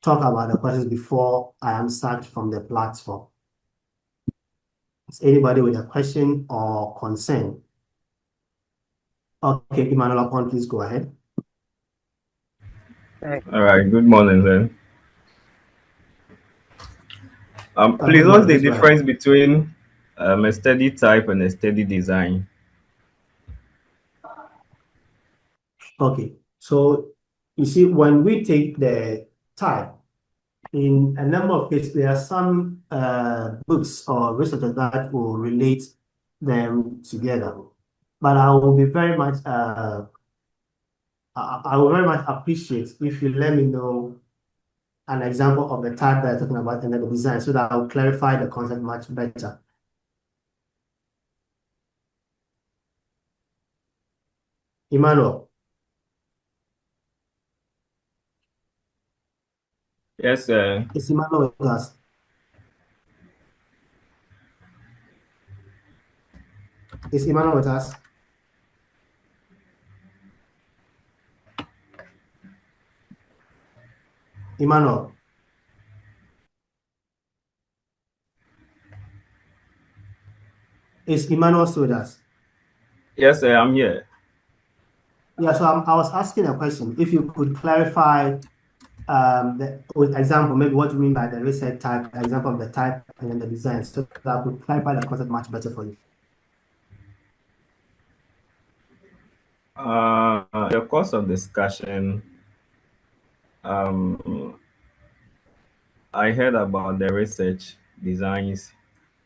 talk about the questions before I am sacked from the platform. Is anybody with a question or concern? Okay, Emmanuel, please go ahead. All right, good morning then. Please, Good what's morning, the please go difference ahead. between a study type and a study design? Okay, so you see, when we take the type, in a number of cases, there are some books or researchers that will relate them together. But I will be very much, I will very much appreciate if you let me know an example of the type that you're talking about and then the design, so that I'll clarify the concept much better. Emmanuel. Yes, sir. Is Emmanuel with us? Is Emmanuel with us? Emmanuel. Is Emmanuel still with us? Yes, sir, I'm here. Yeah, so I was asking a question. If you could clarify with example, maybe what you mean by the research type, example of the type and then the design, so that would clarify the concept much better for you. The course of discussion, I heard about the research designs,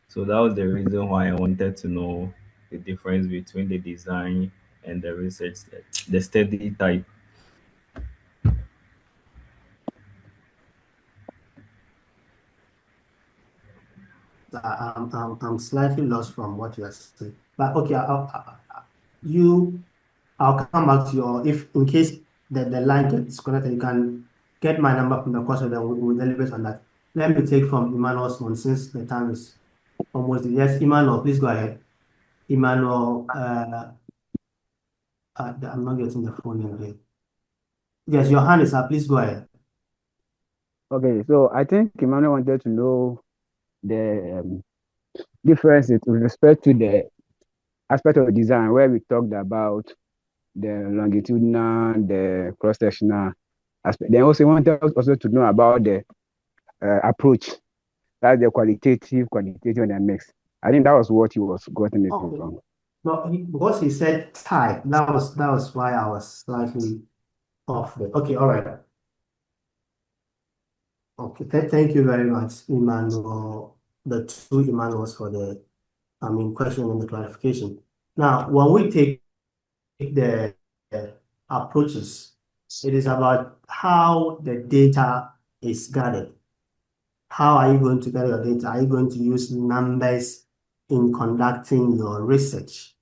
so that was the reason why I wanted to know the difference between the design and the research, the study type. I'm slightly lost from what you are saying, but okay, I'll come back to your, if in case the line gets disconnected, you can get my number from the course, and then we'll deliberate on that. Let me take from Emmanuel's one since the time is almost. Yes, Emmanuel, please go ahead. Emmanuel, I'm not getting the full name here. Yes, your hand is up. Please go ahead. Okay, so I think Emmanuel wanted to know the differences with respect to the aspect of design where we talked about the longitudinal, the cross-sectional aspect. Then also wanted us also to know about the approach, that's the qualitative, quantitative, and the mix. I think that was what he was gotten it Okay. from. No, because he said type, that was why I was slightly off there. Okay, all right. Okay, thank you very much, Emmanuel, the two Emmanuels for the, question and the clarification. Now, when we take the approaches, it is about how the data is gathered. How are you going to gather your data? Are you going to use numbers in conducting your research?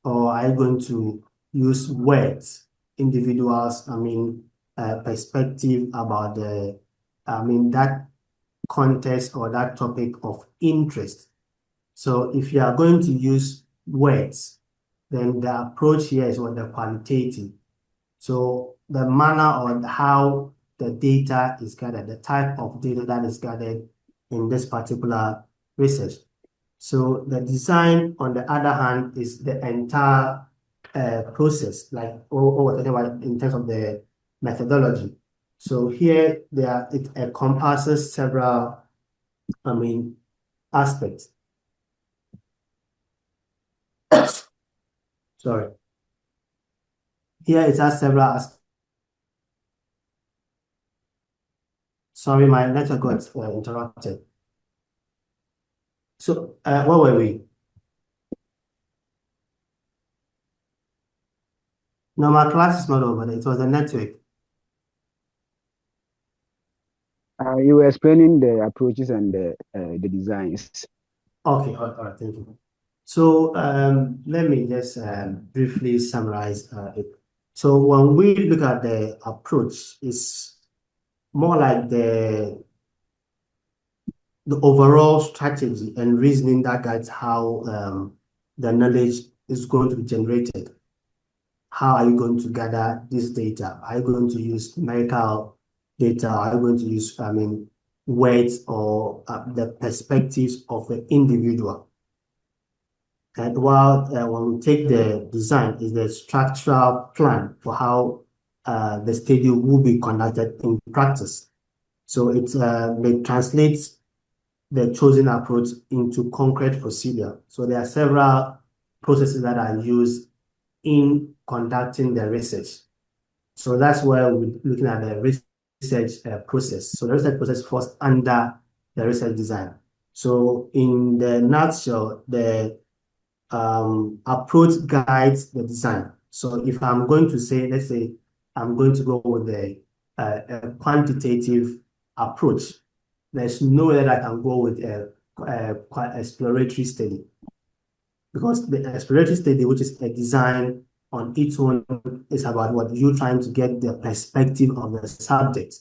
Or are you going to use words, individuals, perspective about that context or that topic of interest? So if you are going to use words, then the approach here is what the qualitative. So the manner on how the data is gathered, the type of data that is gathered in this particular research. So the design, on the other hand, is the entire process, like what we're talking about in terms of the methodology. So here it encompasses several, aspects. Sorry. Here it has several aspects. Sorry, my network got interrupted. So where were we? No, my class is not over. It was the network. You were explaining the approaches and the designs. Okay, all right, thank you. So let me just briefly summarize it. So when we look at the approach, it's more like the overall strategy and reasoning that guides how the knowledge is going to be generated. How are you going to gather this data? Are you going to use numerical data? Are you going to use, words or the perspectives of the individual? And while when we take the design is the structural plan for how the study will be conducted in practice. So it may translate the chosen approach into concrete procedure. So there are several processes that are used in conducting the research. So that's where we're looking at the research process. So the research process falls under the research design. So in the nutshell, the approach guides the design. So if I'm going to say, let's say, I'm going to go with a quantitative approach, there's no way that I can go with a exploratory study, because the exploratory study, which is a design on its own, is about what you're trying to get the perspective of the subject.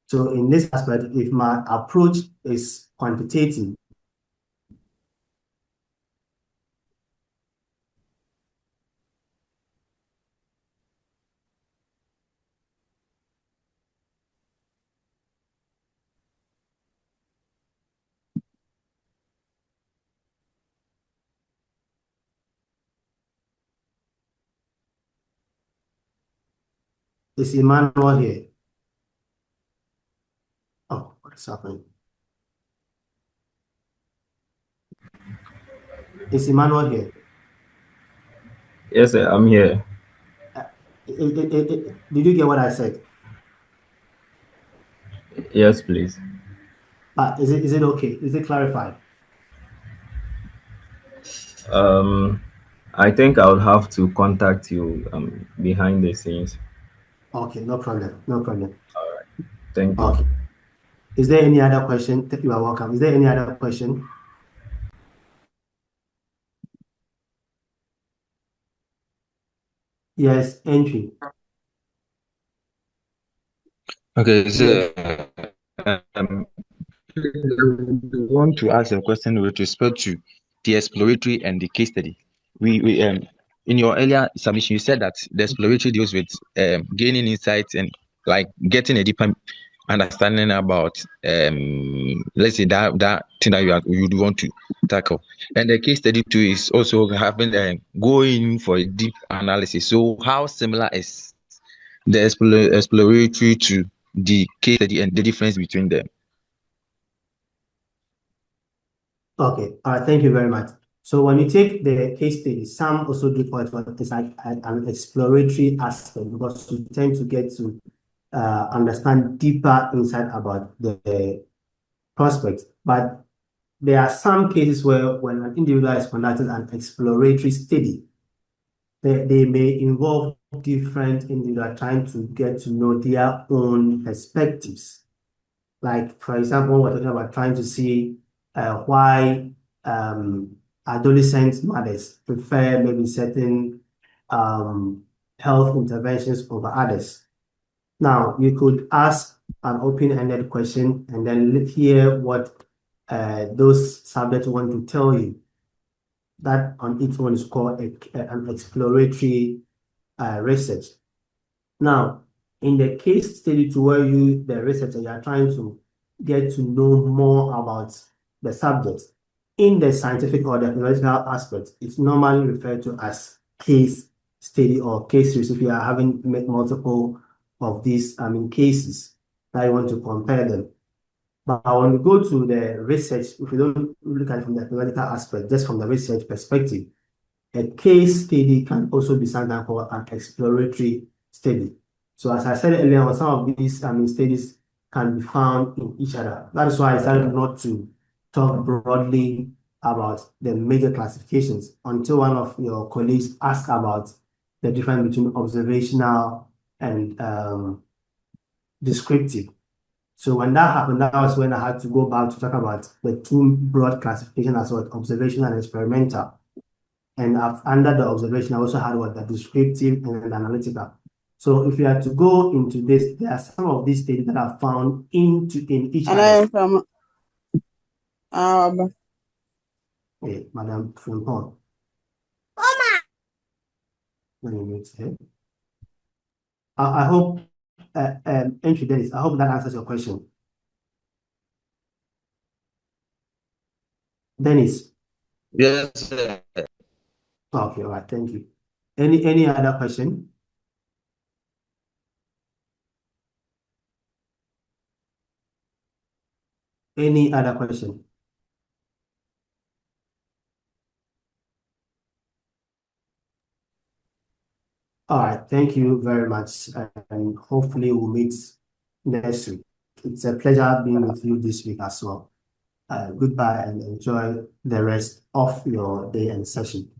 So in this aspect, if my approach is quantitative, is Emmanuel here? Oh, what is happening? Is Emmanuel here? Yes, sir, I'm here. Did you get what I said? Yes, please. Is it okay? Is it clarified? I think I would have to contact you behind the scenes. Okay, no problem. No problem. Thank you. Okay. Is there any other question? You are welcome. Is there any other question? Yes, entry. Okay, so um, we want to ask a question with respect to the exploratory and the case study. We in your earlier submission, you said that the exploratory deals with gaining insights and like getting a deeper understanding about let's say that thing that you would want to tackle. And the case study too is also having going for a deep analysis. So how similar is the exploratory to the case study and the difference between them? Okay, all right, thank you very much. So when you take the case study, some also do call it what is like an exploratory aspect because you tend to get to understand deeper insight about the prospect. But there are some cases where when an individual is conducting an exploratory study, they may involve different individuals trying to get to know their own perspectives. Like, for example, we're talking about trying to see why adolescent mothers prefer maybe certain health interventions over others. Now, you could ask an open-ended question and then hear what those subjects want to tell you. That on its own is called an exploratory research. Now, in the case study to where the researcher, you are trying to get to know more about the subject, in the scientific or the theoretical aspect, it's normally referred to as case study or case series if you are having multiple of these cases that you want to compare them. But when you go to the research, if you don't look at it from the theoretical aspect, just from the research perspective, a case study can also be sometimes called an exploratory study. So as I said earlier on, some of these studies can be found in each other. That is why I decided not to talk broadly about the major classifications until one of your colleagues asked about the difference between observational and descriptive. So when that happened, that was when I had to go back to talk about the two broad classifications as well, observational and experimental. And under the observation, I also had what the descriptive and analytical. So if you are to go into this, there are some of these studies that are found in each other. Hey, Madam Frimpong. I hope, entry Dennis, I hope that answers your question. Dennis. Yes, sir. Okay, all right, thank you. Any other question? Any other question? All right, thank you very much, and hopefully we'll meet next week. It's a pleasure being with you this week as well. Goodbye and enjoy the rest of your day and session.